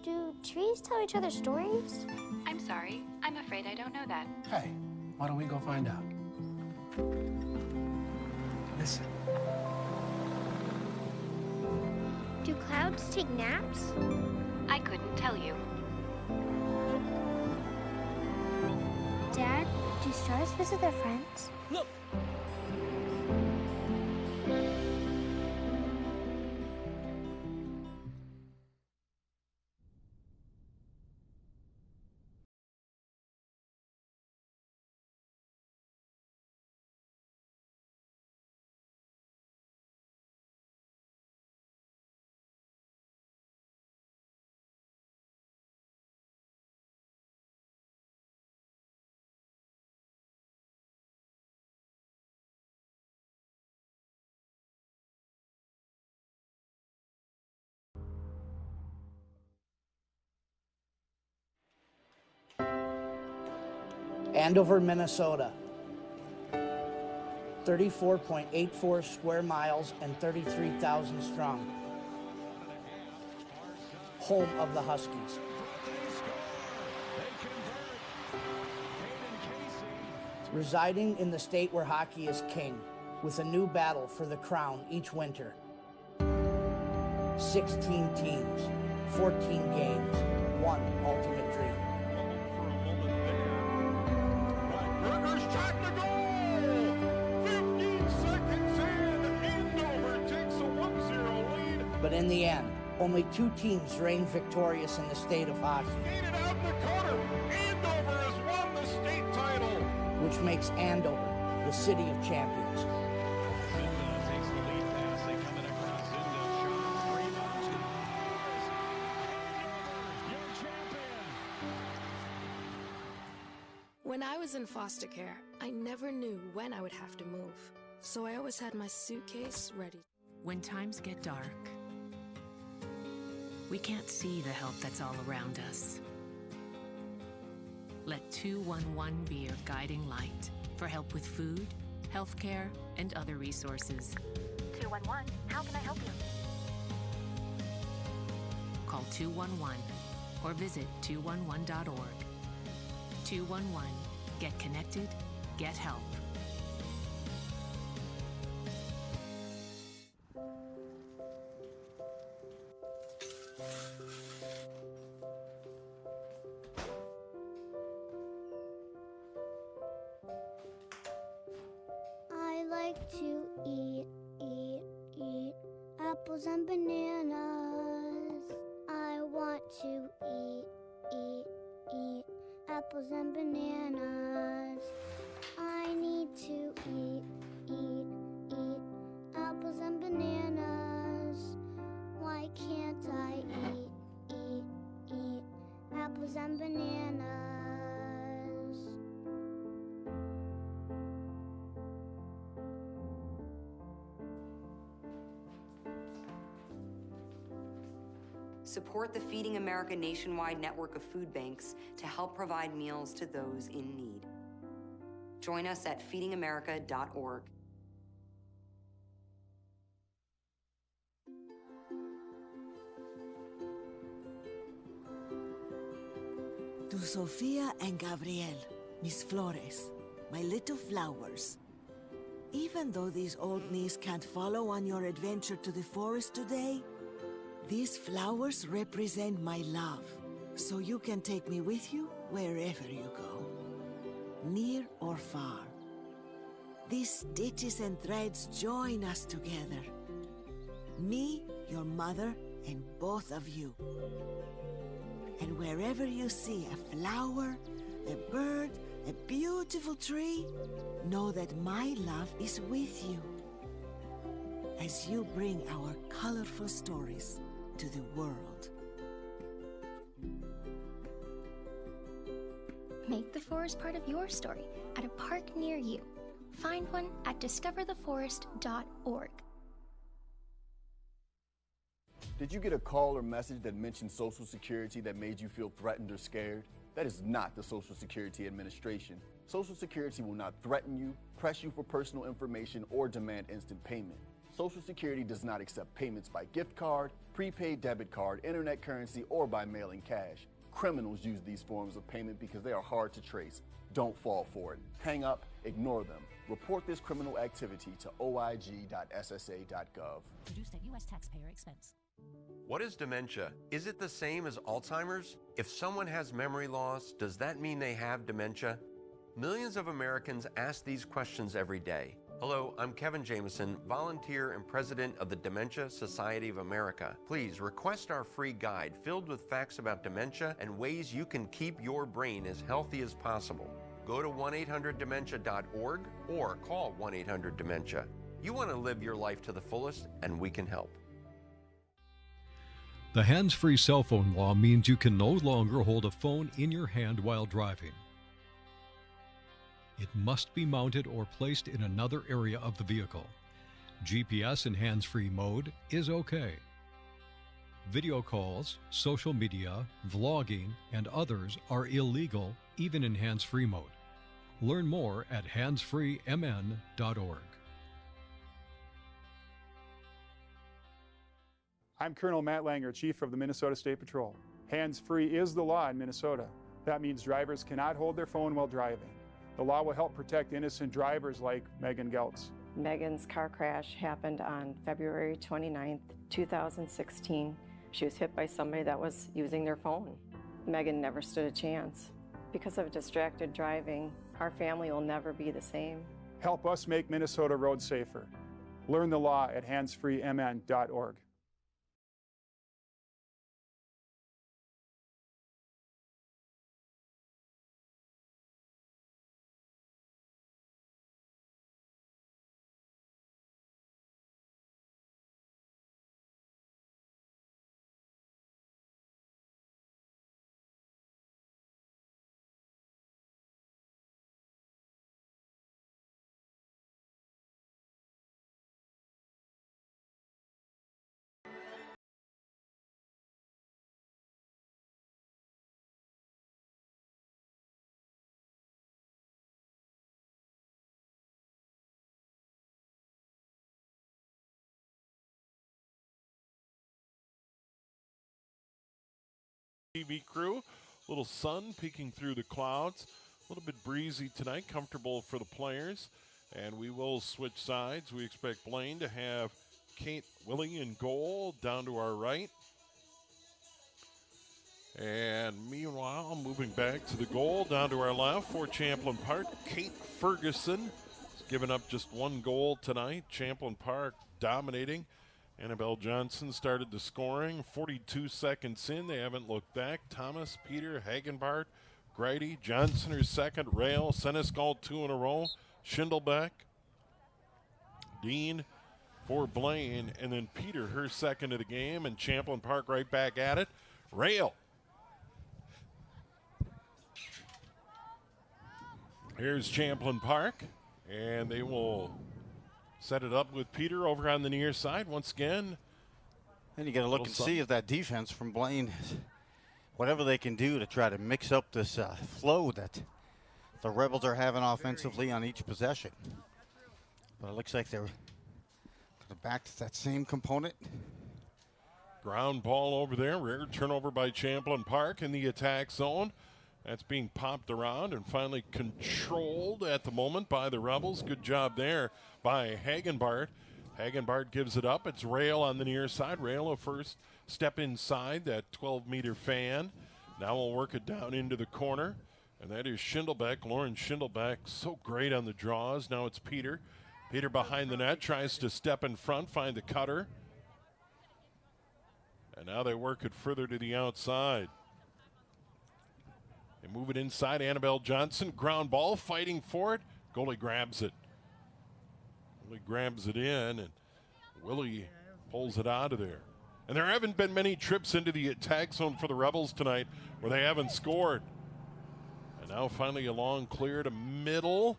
Speaker 5: Do trees tell each other stories?
Speaker 6: I'm sorry. I'm afraid I don't know that.
Speaker 7: Hey, why don't we go find out? Listen.
Speaker 5: Do clouds take naps?
Speaker 6: I couldn't tell you.
Speaker 5: Dad, do stars visit their friends?
Speaker 4: Look!
Speaker 8: Andover, Minnesota. 34.84 square miles and 33,000 strong. Home of the Huskies. Residing in the state where hockey is king, with a new battle for the crown each winter. 16 teams, 14 games, one ultimate dream.
Speaker 2: Burger's shot to goal! 15 seconds in, Andover takes a 1-0 lead.
Speaker 8: But in the end, only 2 teams reigned victorious in the state of hockey.
Speaker 2: Skated out in the corner. Andover has won the state title.
Speaker 8: Which makes Andover the city of champions.
Speaker 9: Takes the lead pass. They come in across into shot. Rebounds. Your champion.
Speaker 10: When I was in foster care, I never knew when I would have to move. So I always had my suitcase ready.
Speaker 11: When times get dark, we can't see the help that's all around us. Let 211 be your guiding light for help with food, healthcare, and other resources.
Speaker 6: 211, how can I help you?
Speaker 11: Call 211 or visit 211.org. 211, get connected, get help.
Speaker 5: I like to eat apples and bananas. I want to eat apples and bananas. I need to eat apples and bananas. Why can't I eat apples and bananas?
Speaker 12: Support the Feeding America nationwide network of food banks to help provide meals to those in need. Join us at feedingamerica.org.
Speaker 13: To Sofia and Gabriel, mis flores, my little flowers. Even though these old knees can't follow on your adventure to the forest today, these flowers represent my love, so you can take me with you wherever you go, near or far. These stitches and threads join us together. Me, your mother, and both of you. And wherever you see a flower, a bird, a beautiful tree, know that my love is with you as you bring our colorful stories to the world.
Speaker 5: Make the forest part of your story at a park near you. Find one at discovertheforest.org.
Speaker 14: Did you get a call or message that mentioned Social Security that made you feel threatened or scared? That is not the Social Security Administration. Social Security will not threaten you, press you for personal information, or demand instant payment. Social Security does not accept payments by gift card, prepaid debit card, internet currency, or by mailing cash. Criminals use these forms of payment because they are hard to trace. Don't fall for it. Hang up, ignore them. Report this criminal activity to oig.ssa.gov.
Speaker 15: Produced at U.S. taxpayer expense.
Speaker 16: What is dementia? Is it the same as Alzheimer's? If someone has memory loss, does that mean they have dementia? Millions of Americans ask these questions every day. Hello, I'm Kevin Jameson, volunteer and president of the Dementia Society of America. Please request our free guide filled with facts about dementia and ways you can keep your brain as healthy as possible. Go to 1-800-DEMENTIA.org or call 1-800-DEMENTIA. You want to live your life to the fullest, and we can help.
Speaker 17: The hands-free cell phone law means you can no longer hold a phone in your hand while driving. It must be mounted or placed in another area of the vehicle. GPS in hands-free mode is okay. Video calls, social media, vlogging, and others are illegal even in hands-free mode. Learn more at handsfreemn.org.
Speaker 18: I'm Colonel Matt Langer, Chief of the Minnesota State Patrol. Hands-free is the law in Minnesota. That means drivers cannot hold their phone while driving. The law will help protect innocent drivers like Megan Geltz.
Speaker 19: Megan's car crash happened on February 29th, 2016. She was hit by somebody that was using their phone. Megan never stood a chance. Because of distracted driving, our family will never be the same.
Speaker 18: Help us make Minnesota roads safer. Learn the law at handsfreemn.org.
Speaker 2: TV crew, little sun peeking through the clouds, a little bit breezy tonight, comfortable for the players, and we will switch sides. We expect Blaine to have Kate Willing in goal down to our right. And meanwhile, moving back to the goal down to our left for Champlin Park, Kate Ferguson has given up just one goal tonight. Champlin Park dominating. Annabelle Johnson started the scoring. 42 seconds in, they haven't looked back. Thomas, Peter, Hagenbart, Grady, Johnson her second, Rail, Seneschal 2 in a row, Schindelbeck, Dean for Blaine, and then Peter her second of the game, and Champlin Park right back at it. Rail. Here's Champlin Park, and they will set it up with Peter over on the near side once again.
Speaker 1: And you got to look and see if that defense from Blaine, whatever they can do to try to mix up this flow that the Rebels are having offensively on each possession. But it looks like they're back to that same component.
Speaker 2: Ground ball over there, rare turnover by Champlin Park in the attack zone. That's being popped around and finally controlled at the moment by the Rebels. Good job there by Hagenbart. Hagenbart gives it up. It's Rail on the near side. Rail a first step inside that 12-meter fan. Now we'll work it down into the corner. And that is Schindelbeck, Lauren Schindelbeck. So great on the draws. Now it's Peter. Peter behind the net, tries to step in front, find the cutter. And now they work it further to the outside. They move it inside. Annabelle Johnson, ground ball, fighting for it. Goalie grabs it. Goalie grabs it in, and Willie pulls it out of there. And there haven't been many trips into the attack zone for the Rebels tonight where they haven't scored. And now finally a long clear to middle,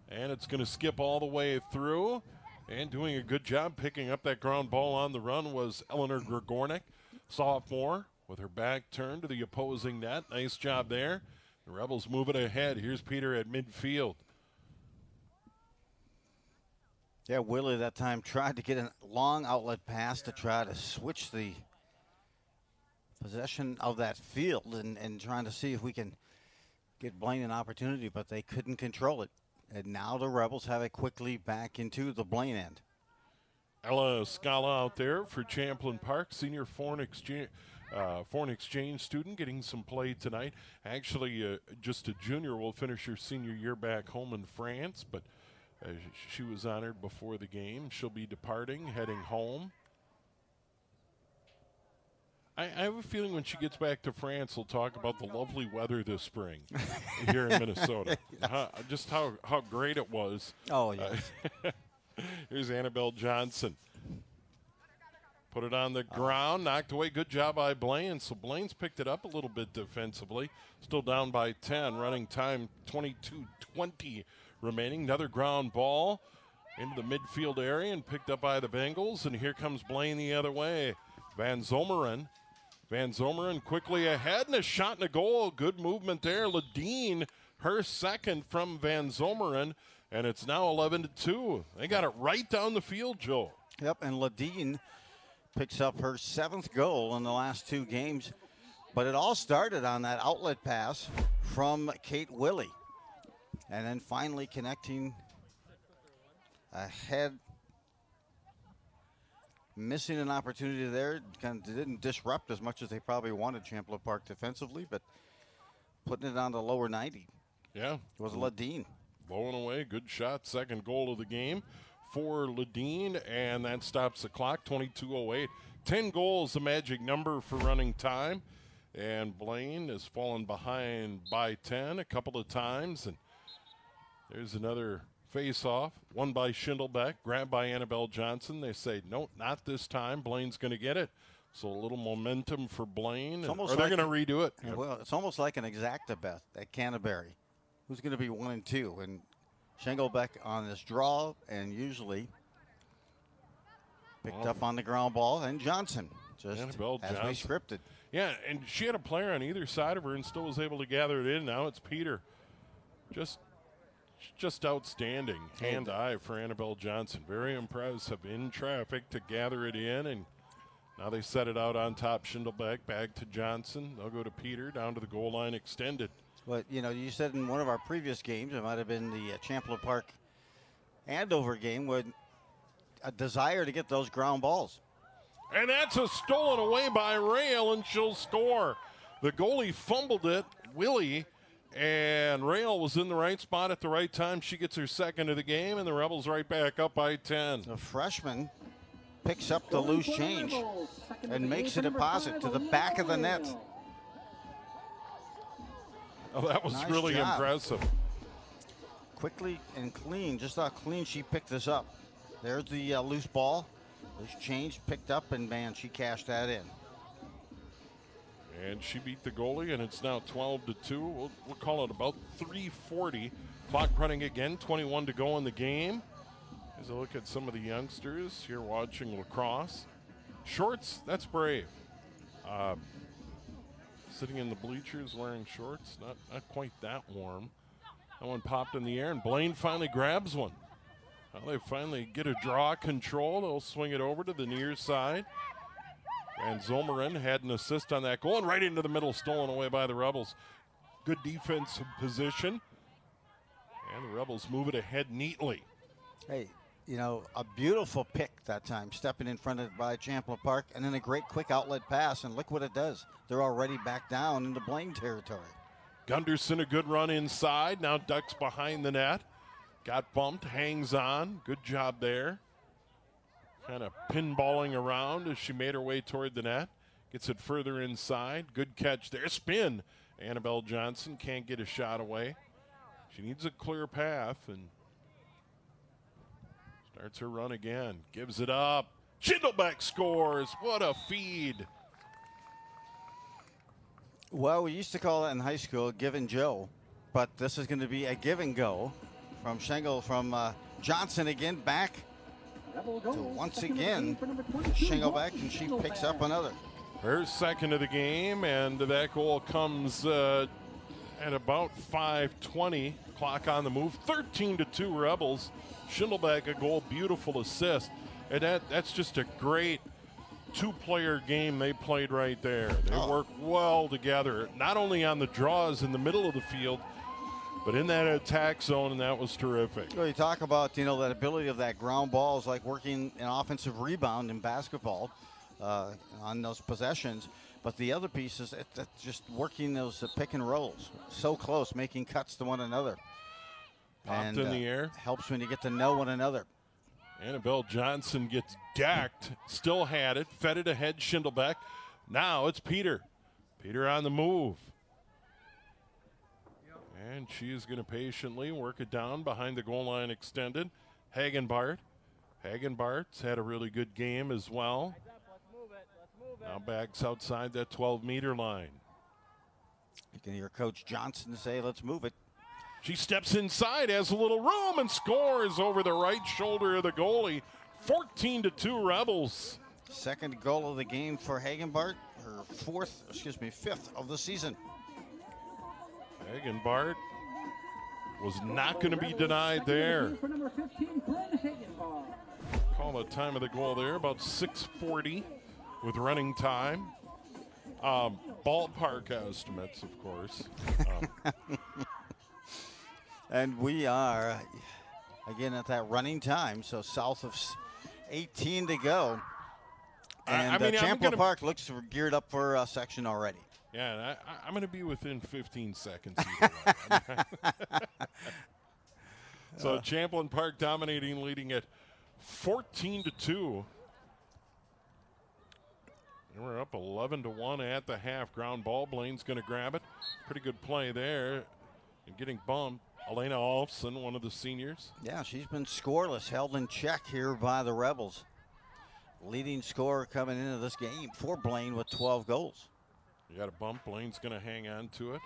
Speaker 2: and it's going to skip all the way through. And doing a good job picking up that ground ball on the run was Eleanor Gregornik, sophomore, with her back turned to the opposing net. Nice job there. The Rebels move it ahead. Here's Peter at midfield.
Speaker 1: Yeah, Willie that time tried to get a long outlet pass to try to switch the possession of that field and trying to see if we can get Blaine an opportunity, but they couldn't control it. And now the Rebels have it quickly back into the Blaine end.
Speaker 2: Ella Scala out there for Champlin Park, senior foreign exchange student, getting some play tonight. Actually, just a junior, will finish her senior year back home in France, but she was honored before the game. She'll be departing, heading home. I have a feeling when she gets back to France, we'll talk about the lovely weather this spring here in Minnesota. Yes. Just how great it was.
Speaker 1: Oh, yes.
Speaker 2: Here's Annabelle Johnson. Put it on the ground, knocked away. Good job by Blaine. So Blaine's picked it up a little bit defensively. Still down by 10. Running time 22:20 remaining. Another ground ball into the midfield area and picked up by the Bengals. And here comes Blaine the other way. Van Zomeren quickly ahead, and a shot and a goal. Good movement there. Ledeen, her second from Van Zomeren, and it's now 11-2. They got it right down the field, Joe.
Speaker 1: Yep, and Ledeen picks up her 7th goal in the last 2 games. But it all started on that outlet pass from Kate Willie. And then finally connecting ahead. Missing an opportunity there. Kind of didn't disrupt as much as they probably wanted Champlin Park defensively, but putting it on the lower 90.
Speaker 2: Yeah.
Speaker 1: It was Ledeen.
Speaker 2: Blowing away. Good shot. Second goal of the game for Ledeen, and that stops the clock. 22:08. 10 goals, the magic number for running time. And Blaine has fallen behind by 10 a couple of times. And there's another face-off, won by Schindelbeck, grabbed by Annabelle Johnson. They say, no, not this time. Blaine's going to get it. So a little momentum for Blaine. Or they're going to redo it.
Speaker 1: Yeah, well, it's almost like an exacta bet at Canterbury. Who's going to be 1 and 2? And Schindelbeck on this draw, and usually picked up on the ground ball. And Johnson, just
Speaker 2: Annabelle
Speaker 1: as
Speaker 2: Johnson.
Speaker 1: we scripted.
Speaker 2: Yeah, and she had a player on either side of her and still was able to gather it in. Now it's Peter. Just outstanding hand-eye for Annabelle Johnson. Very impressive in traffic to gather it in, and now they set it out on top. Schindelbeck back to Johnson. They'll go to Peter, down to the goal line extended.
Speaker 1: But, you know, you said in one of our previous games, it might have been the Champlin Park Andover game, with a desire to get those ground balls.
Speaker 2: And that's a stolen away by Rail, and she'll score. The goalie fumbled it, Willie, and Rail was in the right spot at the right time. She gets her second of the game, and the Rebels right back up by 10.
Speaker 1: The freshman picks up the loose change and makes a deposit to the back of the net.
Speaker 2: Oh, that was
Speaker 1: Nice
Speaker 2: really
Speaker 1: job.
Speaker 2: impressive.
Speaker 1: Quickly and clean, just how clean she picked this up. There's the loose ball. Loose change picked up, and man, she cashed that in.
Speaker 2: And she beat the goalie, and it's now 12-2. We'll call it about 3:40. Clock running again, 21 to go in the game. As I look at some of the youngsters here watching lacrosse. Shorts, that's brave. Sitting in the bleachers wearing shorts, not quite that warm. That one popped in the air, and Blaine finally grabs one. Well, they finally get a draw control. They'll swing it over to the near side. And Zomerin had an assist on that goal, and right into the middle, stolen away by the Rebels. Good defensive position. And the Rebels move it ahead neatly.
Speaker 1: Hey, you know, a beautiful pick that time, stepping in front of by Champlin Park, and then a great quick outlet pass, and look what it does. They're already back down into Blaine territory.
Speaker 2: Gunderson, a good run inside, now ducks behind the net. Got bumped, hangs on, good job there. Kind of pinballing around as she made her way toward the net. Gets it further inside, good catch there, spin. Annabelle Johnson can't get a shot away. She needs a clear path, and starts her run again. Gives it up. Schindelbeck scores. What a feed.
Speaker 1: Well, we used to call that in high school give and Joe, but this is going to be a give and go from Johnson again back to once again Schindelbeck, and she picks up another.
Speaker 2: Her second of the game, and that goal comes at about 5:20. Clock on the move. 13-2 Rebels. Schindelbeck a goal, beautiful assist. And that's just a great two-player game they played right there. They work well together, not only on the draws in the middle of the field, but in that attack zone, and that was terrific.
Speaker 1: Well, you talk about, you know, that ability of that ground ball is like working an offensive rebound in basketball on those possessions. But the other piece is it's just working those pick and rolls. So close, making cuts to one another.
Speaker 2: Popped in the air.
Speaker 1: Helps when you get to know one another.
Speaker 2: Annabelle Johnson gets decked, still had it, fed it ahead, Schindelbeck. Now it's Peter. Peter on the move. And she is going to patiently work it down behind the goal line extended. Hagenbart. Hagenbart's had a really good game as well. Now backs outside that 12-meter line.
Speaker 1: You can hear Coach Johnson say, let's move it.
Speaker 2: She steps inside, has a little room, and scores over the right shoulder of the goalie. 14-2 Rebels.
Speaker 1: Second goal of the game for Hagenbart, her fifth of the season.
Speaker 2: Hagenbart was not going to be denied there. Call the time of the goal there, about 6:40 with running time. Ballpark estimates, of course.
Speaker 1: And we are, again, at that running time, so south of 18 to go. And Champlin Park looks geared up for a section already.
Speaker 2: Yeah, and I'm going to be within 15 seconds either way. So Champlin Park dominating, leading at 14-2. And we're up 11-1 at the half. Ground ball, Blaine's going to grab it. Pretty good play there. And getting bumped, Elena Olfson, one of the seniors.
Speaker 1: Yeah, she's been scoreless, held in check here by the Rebels. Leading scorer coming into this game for Blaine with 12 goals.
Speaker 2: You got a bump. Blaine's going to hang on to it.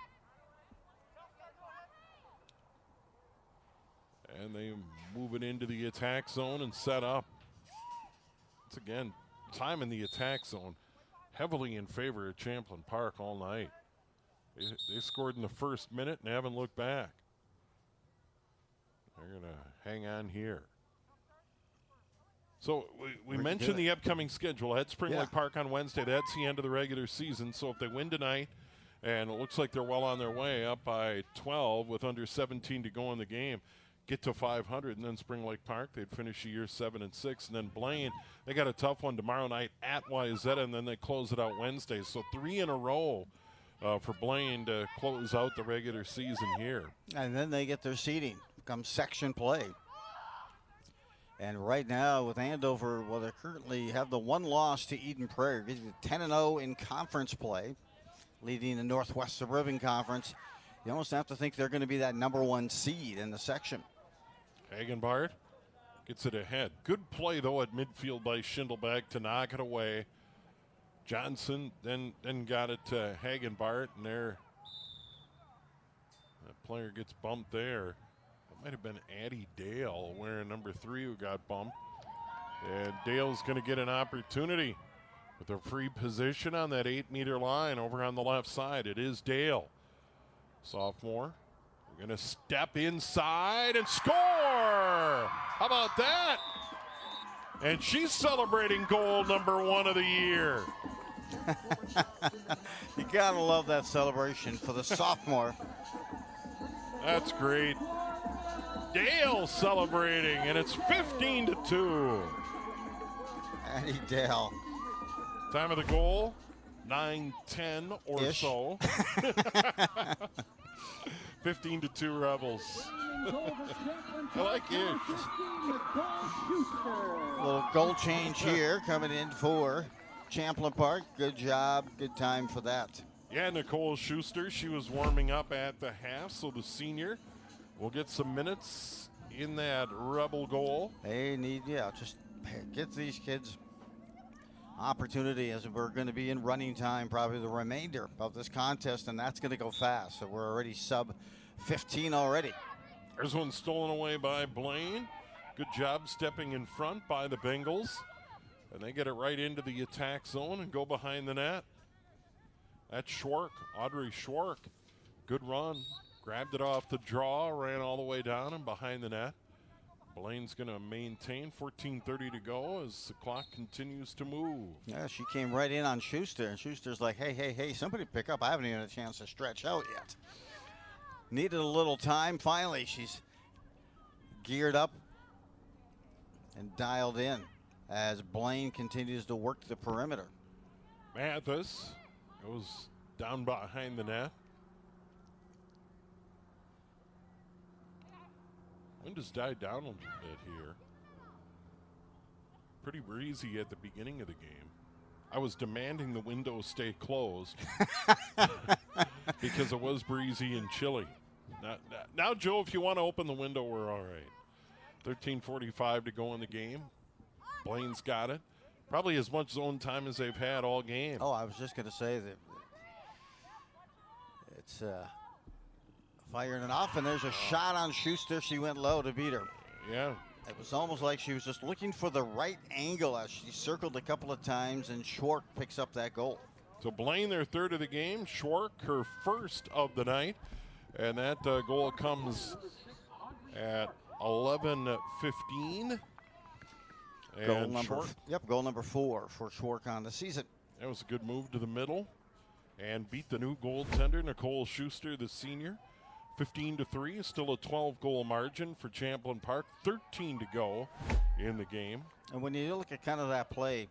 Speaker 2: And they move it into the attack zone and set up. Once again, time in the attack zone heavily in favor of Champlin Park all night. They scored in the first minute and haven't looked back. They're going to hang on here. So we mentioned the upcoming schedule. At Spring Lake Park on Wednesday. That's the end of the regular season. So if they win tonight, and it looks like they're well on their way, up by 12 with under 17 to go in the game, get to 500, and then Spring Lake Park, they'd finish the year 7-6. And then Blaine, they got a tough one tomorrow night at Wayzata, and then they close it out Wednesday. So 3 in a row for Blaine to close out the regular season here.
Speaker 1: And then they get their seeding, come section play. And right now with Andover, well, they currently have the one loss to Eden Prairie. Gives you 10-0 in conference play, leading the Northwest Suburban Conference. You almost have to think they're going to be that #1 seed in the section.
Speaker 2: Hagenbart gets it ahead. Good play, though, at midfield by Schindelbeck to knock it away. Johnson then got it to Hagenbart, and there that player gets bumped there. It might have been Addie Dale wearing number 3 who got bumped. And Dale's going to get an opportunity with a free position on that 8-meter line over on the left side. It is Dale, sophomore. We're going to step inside and score. How about that? And she's celebrating goal #1 of the year.
Speaker 1: You gotta love that celebration for the sophomore.
Speaker 2: That's great. Dale celebrating, and it's 15-2.
Speaker 1: Addie Dale.
Speaker 2: Time of the goal, 9:10 or
Speaker 1: Ish.
Speaker 2: so. 15-2 Rebels. I like ish.
Speaker 1: Little goal change here coming in for Champlin Park. Good job, good time for that.
Speaker 2: Yeah, Nicole Schuster, she was warming up at the half, so the senior will get some minutes in that Rebel goal.
Speaker 1: They need, just get these kids opportunity, as we're going to be in running time probably the remainder of this contest, and that's going to go fast. So we're already sub 15 already.
Speaker 2: There's one stolen away by Blaine. Good job stepping in front by the Bengals. And they get it right into the attack zone and go behind the net. That's Schwark, Audrey Schwark. Good run. Grabbed it off the draw, ran all the way down and behind the net. Blaine's going to maintain. 14:30 to go as the clock continues to move.
Speaker 1: Yeah, she came right in on Schuster, and Schuster's like, hey, somebody pick up. I haven't even had a chance to stretch out yet. Needed a little time. Finally, she's geared up and dialed in as Blaine continues to work the perimeter.
Speaker 2: Mathis goes down behind the net. Wind has died down a little bit here. Pretty breezy at the beginning of the game. I was demanding the windows stay closed because it was breezy and chilly. Now, Joe, if you want to open the window, we're all right. 13:45 to go in the game. Blaine's got it. Probably as much zone time as they've had all game.
Speaker 1: Oh, I was just going to say that it's firing it off, and there's a shot on Schuster. She went low to beat her.
Speaker 2: Yeah.
Speaker 1: It was almost like she was just looking for the right angle as she circled a couple of times, and Schwark picks up that goal.
Speaker 2: So Blaine, their third of the game. Schwark, her first of the night. And that goal comes at 11:15.
Speaker 1: Goal number 4 for Schwark on the season.
Speaker 2: That was a good move to the middle and beat the new goaltender, Nicole Schuster, the senior. 15-3, still a 12-goal margin for Champlin Park. 13 to go in the game.
Speaker 1: And when you look at kind of that play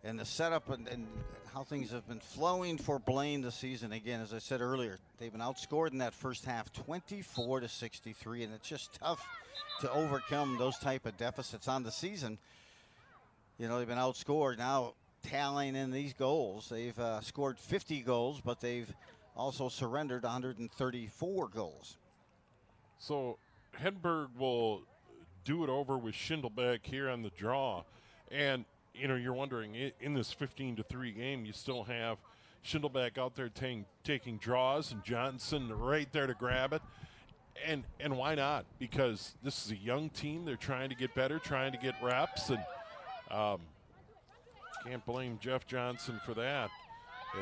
Speaker 1: and the setup and how things have been flowing for Blaine this season, again, as I said earlier, they've been outscored in that first half 24-63, and it's just tough to overcome those type of deficits on the season. You know, they've been outscored. Now tallying in these goals, they've scored 50 goals, but they've also surrendered 134 goals.
Speaker 2: So Hedberg will do it over with Schindelbeck here on the draw. And, you know, you're wondering, in this 15-3 game, you still have Schindelbeck out there taking draws and Johnson right there to grab it. And why not? Because this is a young team. They're trying to get better, trying to get reps. And can't blame Jeff Johnson for that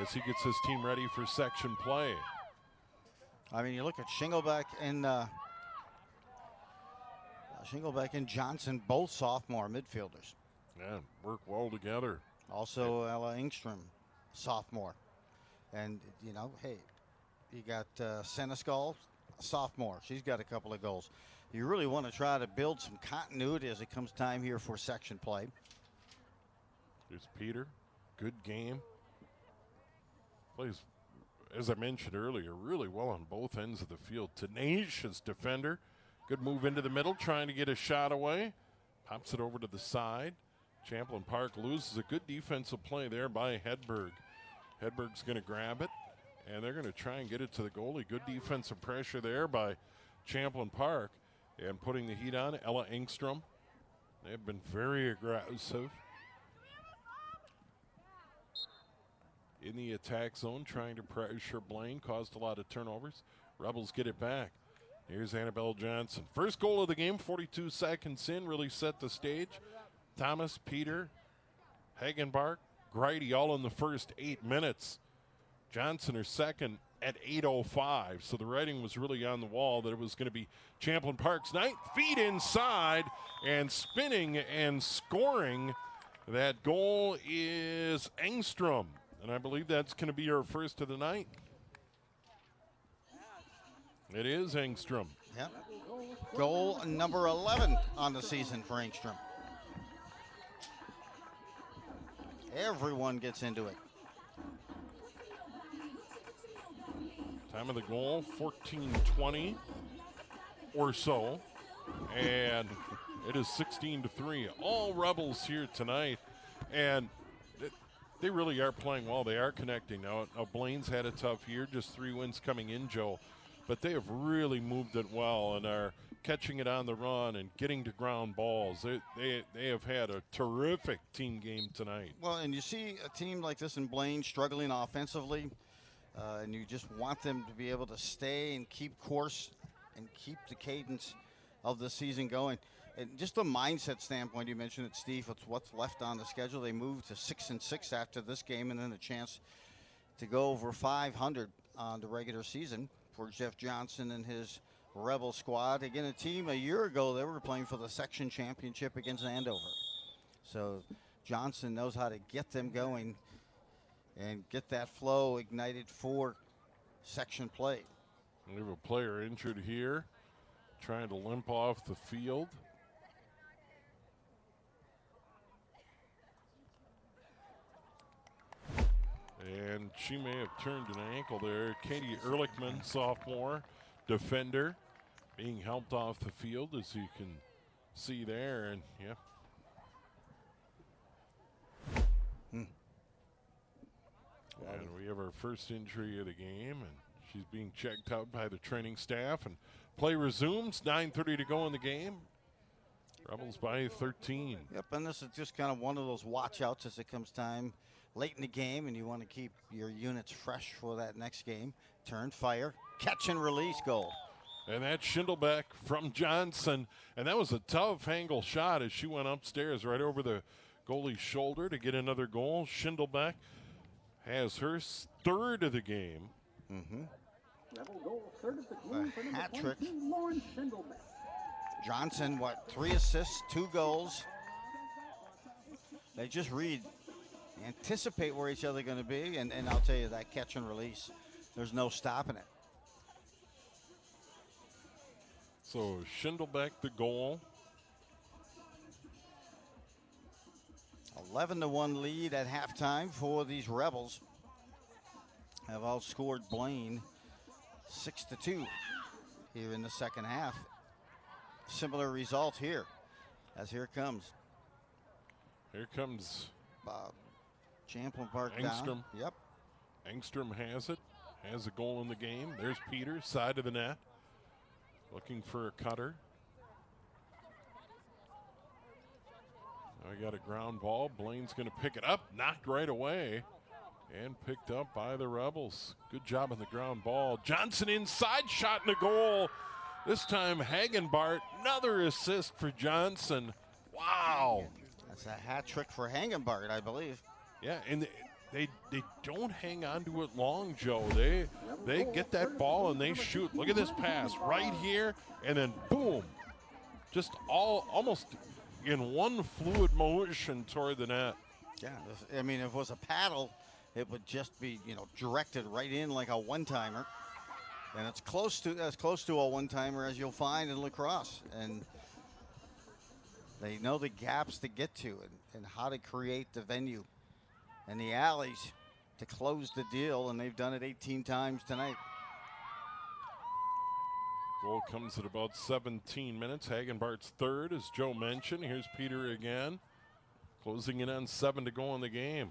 Speaker 2: as he gets his team ready for section play.
Speaker 1: I mean, you look at Schindelbeck and Johnson, both sophomore midfielders.
Speaker 2: Yeah, work well together.
Speaker 1: Also, Ella Engstrom, sophomore. And, you know, hey, you got Seneschal, sophomore. She's got a couple of goals. You really want to try to build some continuity as it comes time here for section play.
Speaker 2: There's Peter. Good game. Plays, as I mentioned earlier, really well on both ends of the field. Tenacious defender. Good move into the middle, trying to get a shot away. Pops it over to the side. Champlin Park loses a good defensive play there by Hedberg. Hedberg's going to grab it, and they're going to try and get it to the goalie. Good defensive pressure there by Champlin Park, and putting the heat on Ella Engstrom. They've been very aggressive in the attack zone, trying to pressure Blaine, caused a lot of turnovers. Rebels get it back. Here's Annabelle Johnson. First goal of the game, 42 seconds in, really set the stage. Thomas, Peter, Hagenbart, Grady all in the first 8 minutes. Johnson her second at 8:05. So the writing was really on the wall that it was going to be Champlin Park's night. Feet inside and spinning and scoring. That goal is Engstrom. And I believe that's going to be her first of the night. It is Engstrom.
Speaker 1: Yep. Goal number 11 on the season for Engstrom. Everyone gets into it.
Speaker 2: Time of the goal, 14:20 or so. And it is 16-3. All Rebels here tonight. And they really are playing well. They are connecting. Now Blaine's had a tough year, just 3 wins coming in, Joe. But they have really moved it well and are catching it on the run and getting to ground balls. They have had a terrific team game tonight.
Speaker 1: Well, and you see a team like this in Blaine struggling offensively, and you just want them to be able to stay and keep course and keep the cadence of the season going. And just the mindset standpoint, you mentioned it, Steve, it's what's left on the schedule. They moved to 6-6 after this game, and then a chance to go over 500 on the regular season for Jeff Johnson and his Rebel squad. Again, a team a year ago, they were playing for the section championship against Andover. So Johnson knows how to get them going and get that flow ignited for section play.
Speaker 2: We have a player injured here, trying to limp off the field. And she may have turned an ankle there. Katie Ehrlichman, sophomore defender, being helped off the field, as you can see there. And yeah. And we have our first injury of the game, and she's being checked out by the training staff. And play resumes, 9:30 to go in the game. Rebels by 13.
Speaker 1: Yep, and this is just kind of one of those watch outs as it comes time late in the game, and you want to keep your units fresh for that next game. Turn, fire, catch and release goal.
Speaker 2: And that's Schindelbeck from Johnson. And that was a tough angle shot as she went upstairs right over the goalie's shoulder to get another goal. Schindelbeck has her third of the game.
Speaker 1: A hat trick. Johnson, 3 assists, 2 goals. They just anticipate where each other are going to be, and I'll tell you, that catch and release, there's no stopping it.
Speaker 2: So Schindelbeck the goal.
Speaker 1: 11-1 lead at halftime for these Rebels. Have outscored Blaine 6-2 here in the second half. Similar result here, as here comes.
Speaker 2: Here comes
Speaker 1: Champlin Park
Speaker 2: Engstrom.
Speaker 1: Down. Yep.
Speaker 2: Engstrom has it, has a goal in the game. There's Peter, side of the net, looking for a cutter. I got a ground ball. Blaine's going to pick it up, knocked right away, and picked up by the Rebels. Good job on the ground ball. Johnson inside, shot in the goal. This time Hagenbart, another assist for Johnson. Wow.
Speaker 1: That's a hat trick for Hagenbart, I believe.
Speaker 2: Yeah, and they don't hang on to it long, Joe. They get that ball and they shoot. Look at this pass right here, and then boom. Just almost in one fluid motion toward the net.
Speaker 1: Yeah, I mean, if it was a paddle, it would just be, directed right in like a one-timer. And it's as close to a one-timer as you'll find in lacrosse. And they know the gaps to get to and how to create the venue and the alleys to close the deal, and they've done it 18 times tonight.
Speaker 2: Goal comes at about 17 minutes. Hagenbart's third, as Joe mentioned. Here's Peter again, closing in on 7 to go in the game.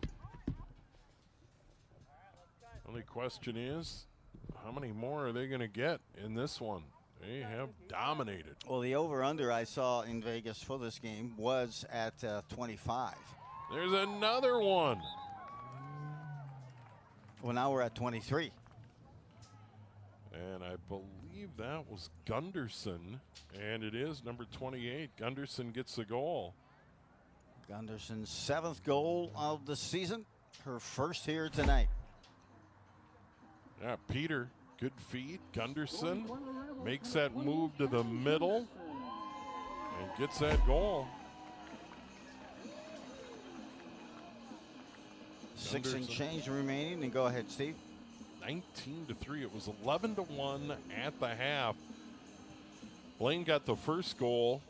Speaker 2: Only question is, how many more are they going to get in this one? They have dominated.
Speaker 1: Well, the over-under I saw in Vegas for this game was at 25.
Speaker 2: There's another one.
Speaker 1: Well, now we're at 23.
Speaker 2: And I believe that was Gunderson, and it is number 28. Gunderson gets the goal.
Speaker 1: Gunderson's 7th goal of the season, her first here tonight.
Speaker 2: Yeah, Peter, good feed. Gunderson makes that move to the middle and gets that goal.
Speaker 1: 6 and change remaining, and go ahead, Steve.
Speaker 2: 19-3. It was 11-1 at the half. Blaine got the first goal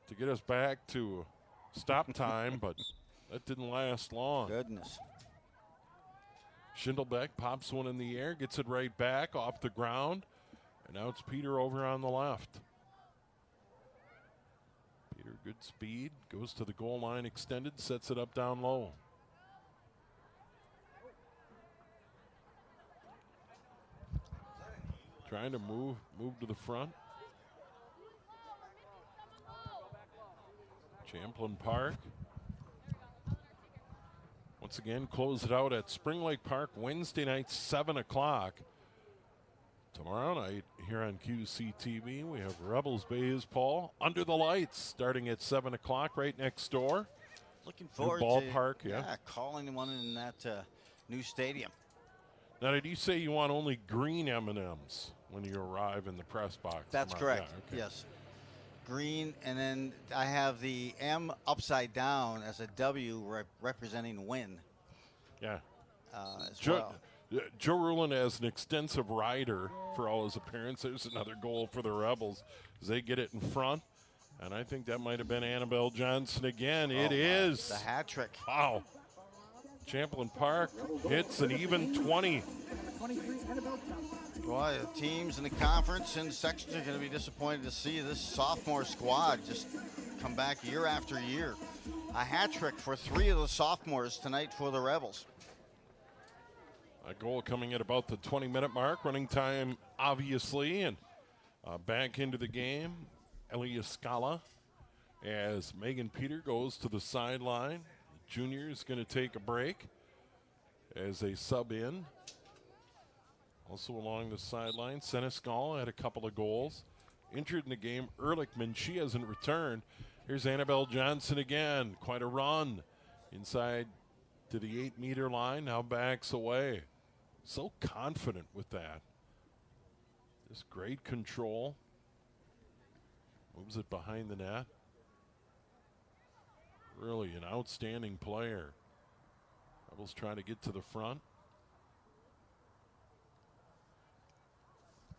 Speaker 2: to get us back to stop time, but that didn't last long.
Speaker 1: Goodness.
Speaker 2: Schindelbeck pops one in the air, gets it right back off the ground, and now it's Peter over on the left. Peter, good speed, goes to the goal line extended, sets it up down low. Trying to move to the front. Champlin Park. Once again, close it out at Spring Lake Park Wednesday night, 7 o'clock. Tomorrow night here on QCTV, we have Rebels Baseball under the lights starting at 7 o'clock right next door.
Speaker 1: Looking forward
Speaker 2: ballpark,
Speaker 1: to calling one in that new stadium.
Speaker 2: Now, did you say you want only green M&Ms when you arrive in the press box?
Speaker 1: That's correct. Yeah, okay. Yes. Green, and then I have the M upside down as a W representing win.
Speaker 2: Yeah.
Speaker 1: As well.
Speaker 2: Joe Rulin has an extensive rider for all his appearances. Another goal for the Rebels as they get it in front. And I think that might have been Annabelle Johnson again. It is.
Speaker 1: The hat trick.
Speaker 2: Wow. Champlin Park hits an even 20.
Speaker 1: Boy, the teams in the conference and sections are going to be disappointed to see this sophomore squad just come back year after year. A hat trick for 3 of the sophomores tonight for the Rebels.
Speaker 2: A goal coming at about the 20-minute mark. Running time, obviously, and back into the game. Elia Scala as Megan Peter goes to the sideline. Junior is going to take a break as they sub in. Also along the sideline, Seneschal had a couple of goals. Injured in the game, Ehrlichman, she hasn't returned. Here's Annabelle Johnson again. Quite a run inside to the 8-meter line, now backs away. So confident with that. Just great control. Moves it behind the net. Really an outstanding player. Rebels trying to get to the front.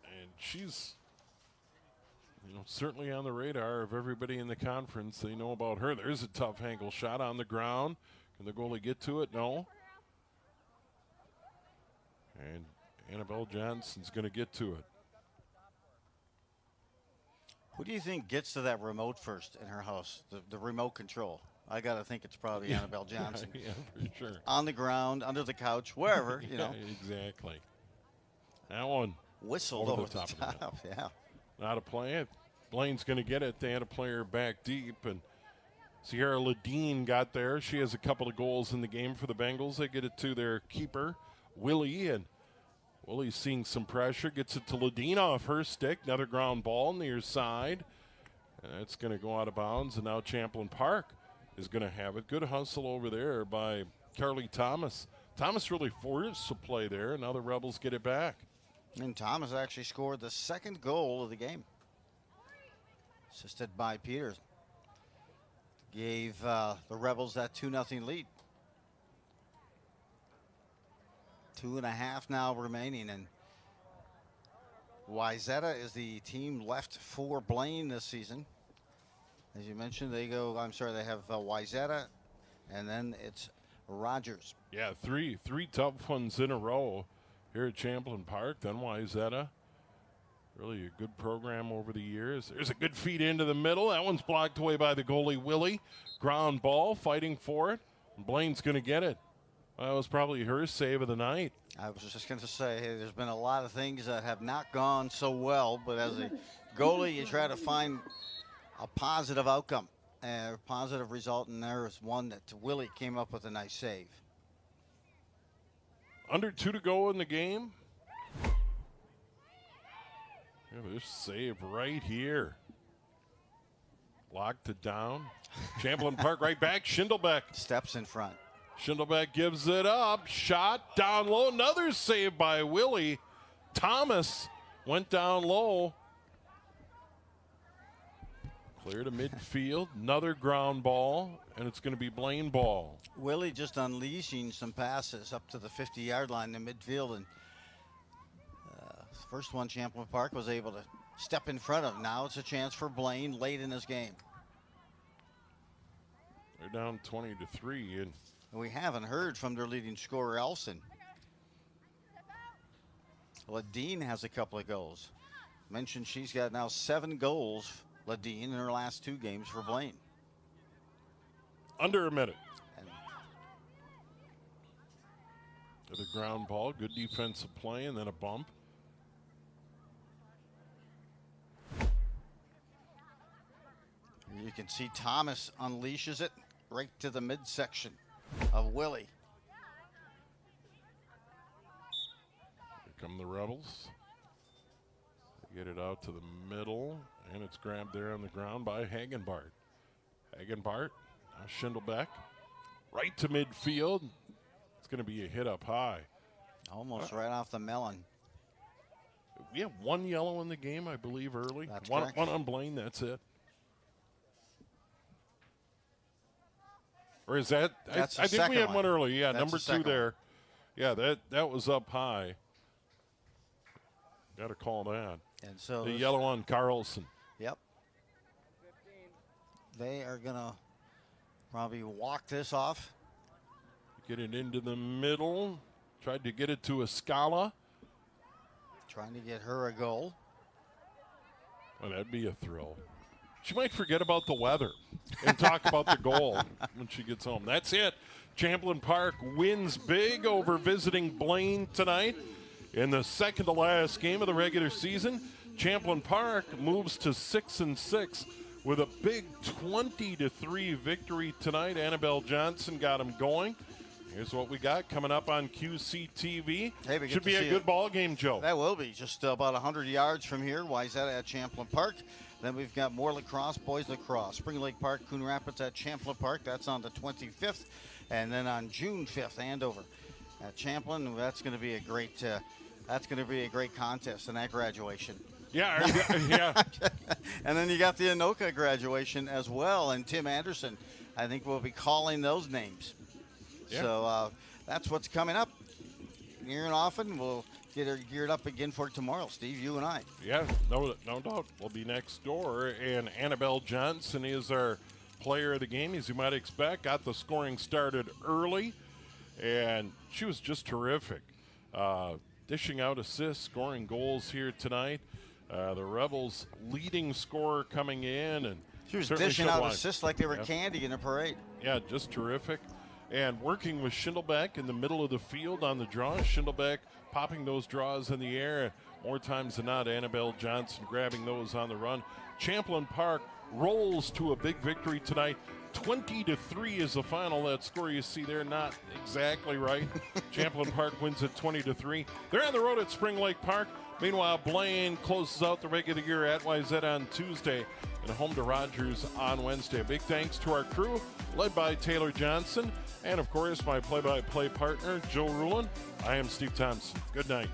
Speaker 2: And she's, certainly on the radar of everybody in the conference. They know about her. There's a tough angle shot on the ground. Can the goalie get to it? No. And Annabelle Johnson's going to get to it.
Speaker 1: Who do you think gets to that remote first in her house, the remote control? I got to think it's probably Annabelle Johnson.
Speaker 2: Yeah, for sure.
Speaker 1: On the ground, under the couch, wherever, you know.
Speaker 2: Exactly. That one.
Speaker 1: Whistled over the top. Yeah.
Speaker 2: Not a play. Blaine's going to get it. They had a player back deep, and Sierra Ledeen got there. She has a couple of goals in the game for the Bengals. They get it to their keeper, Willie, and Willie's seeing some pressure. Gets it to Ledeen off her stick. Another ground ball near side. And that's going to go out of bounds, and now Champlin Park is going to have it. Good hustle over there by Carly Thomas. Thomas really forced the play there, and now the Rebels get it back.
Speaker 1: And Thomas actually scored the 2nd goal of the game. Assisted by Peters. Gave the Rebels that 2-0 lead. 2.5 now remaining, and Wyzetta is the team left for Blaine this season. As you mentioned, they have Wyzetta, and then it's Rogers.
Speaker 2: Yeah, three tough ones in a row here at Champlin Park. Then Wyzetta, Really a good program over the years. There's a good feed into the middle. That one's blocked away by the goalie, Willie. Ground ball, fighting for it. Blaine's going to get it. That was probably her save of the night.
Speaker 1: I was just going to say, hey, there's been a lot of things that have not gone so well, but as a goalie, you try to find a positive outcome, a positive result, and there was one that Willie came up with a nice save.
Speaker 2: Under 2 to go in the game. Yeah, this save right here. Locked it down. Champlin Park right back. Schindelbeck
Speaker 1: steps in front.
Speaker 2: Schindelbeck gives it up. Shot down low. Another save by Willie. Thomas went down low. Clear to midfield. Another ground ball, and it's going to be Blaine ball.
Speaker 1: Willie just unleashing some passes up to the 50-yard line in midfield, and first one Champlin Park was able to step in front of. Now it's a chance for Blaine late in this game.
Speaker 2: They're down 20-3, and
Speaker 1: we haven't heard from their leading scorer, Elson. Ladine has a couple of goals. Mentioned she's got now 7 goals, Ladine, in her last 2 games for Blaine.
Speaker 2: Under a minute. The ground ball, good defensive play, and then a bump.
Speaker 1: You can see Thomas unleashes it right to the midsection of Willie.
Speaker 2: Here come the Rebels. They get it out to the middle, and it's grabbed there on the ground by Hagenbart. Hagenbart, now Schindelbeck, right to midfield. It's going to be a hit up high.
Speaker 1: Almost right off the melon.
Speaker 2: We have 1 yellow in the game, I believe, early.
Speaker 1: That's
Speaker 2: one
Speaker 1: correct.
Speaker 2: One on Blaine, that's it. Or is that?
Speaker 1: That's
Speaker 2: I think we had one early. Yeah,
Speaker 1: That's
Speaker 2: number
Speaker 1: the
Speaker 2: 2 there. Yeah, that was up high. Got to call that.
Speaker 1: And so
Speaker 2: the yellow on Carlson.
Speaker 1: Yep. They are going to probably walk this off.
Speaker 2: Get it into the middle. Tried to get it to Escala.
Speaker 1: Trying to get her a goal.
Speaker 2: Well, that'd be a thrill. She might forget about the weather and talk about the goal when she gets home. That's it. Champlin Park wins big over visiting Blaine tonight in the second to last game of the regular season. Champlin Park moves to 6-6 with a big 20-3 victory tonight. Annabelle Johnson got them going. Here's what we got coming up on QCTV.
Speaker 1: Hey,
Speaker 2: should be a good ball game, Joe.
Speaker 1: That will be. Just about 100 yards from here. Wayzata at Champlin Park. Then we've got more lacrosse, boys lacrosse. Spring Lake Park, Coon Rapids at Champlin Park. That's on the 25th. And then on June 5th, Andover at Champlin. That's going to be a great contest in that graduation.
Speaker 2: Yeah, yeah.
Speaker 1: And then you got the Anoka graduation as well. And Tim Anderson, I think we'll be calling those names. Yeah. So that's what's coming up. Near and often, we'll get her geared up again for tomorrow, Steve, you and I.
Speaker 2: Yeah, no doubt. We'll be next door. And Annabelle Johnson is our player of the game, as you might expect. Got the scoring started early, and she was just terrific. Dishing out assists, scoring goals here tonight. The Rebels' leading scorer coming in. And
Speaker 1: she was dishing out assists like they were candy in a parade.
Speaker 2: Yeah, just terrific. And working with Schindelbeck in the middle of the field on the draw. Schindelbeck popping those draws in the air. More times than not, Annabelle Johnson grabbing those on the run. Champlin Park rolls to a big victory tonight. 20-3 is the final. That score you see there, not exactly right. Champlin Park wins at 20-3. They're on the road at Spring Lake Park. Meanwhile, Blaine closes out the regular year at Wayzata on Tuesday and home to Rogers on Wednesday. Big thanks to our crew, led by Taylor Johnson, and of course, my play-by-play partner, Joe Rulin. I am Steve Thompson. Good night.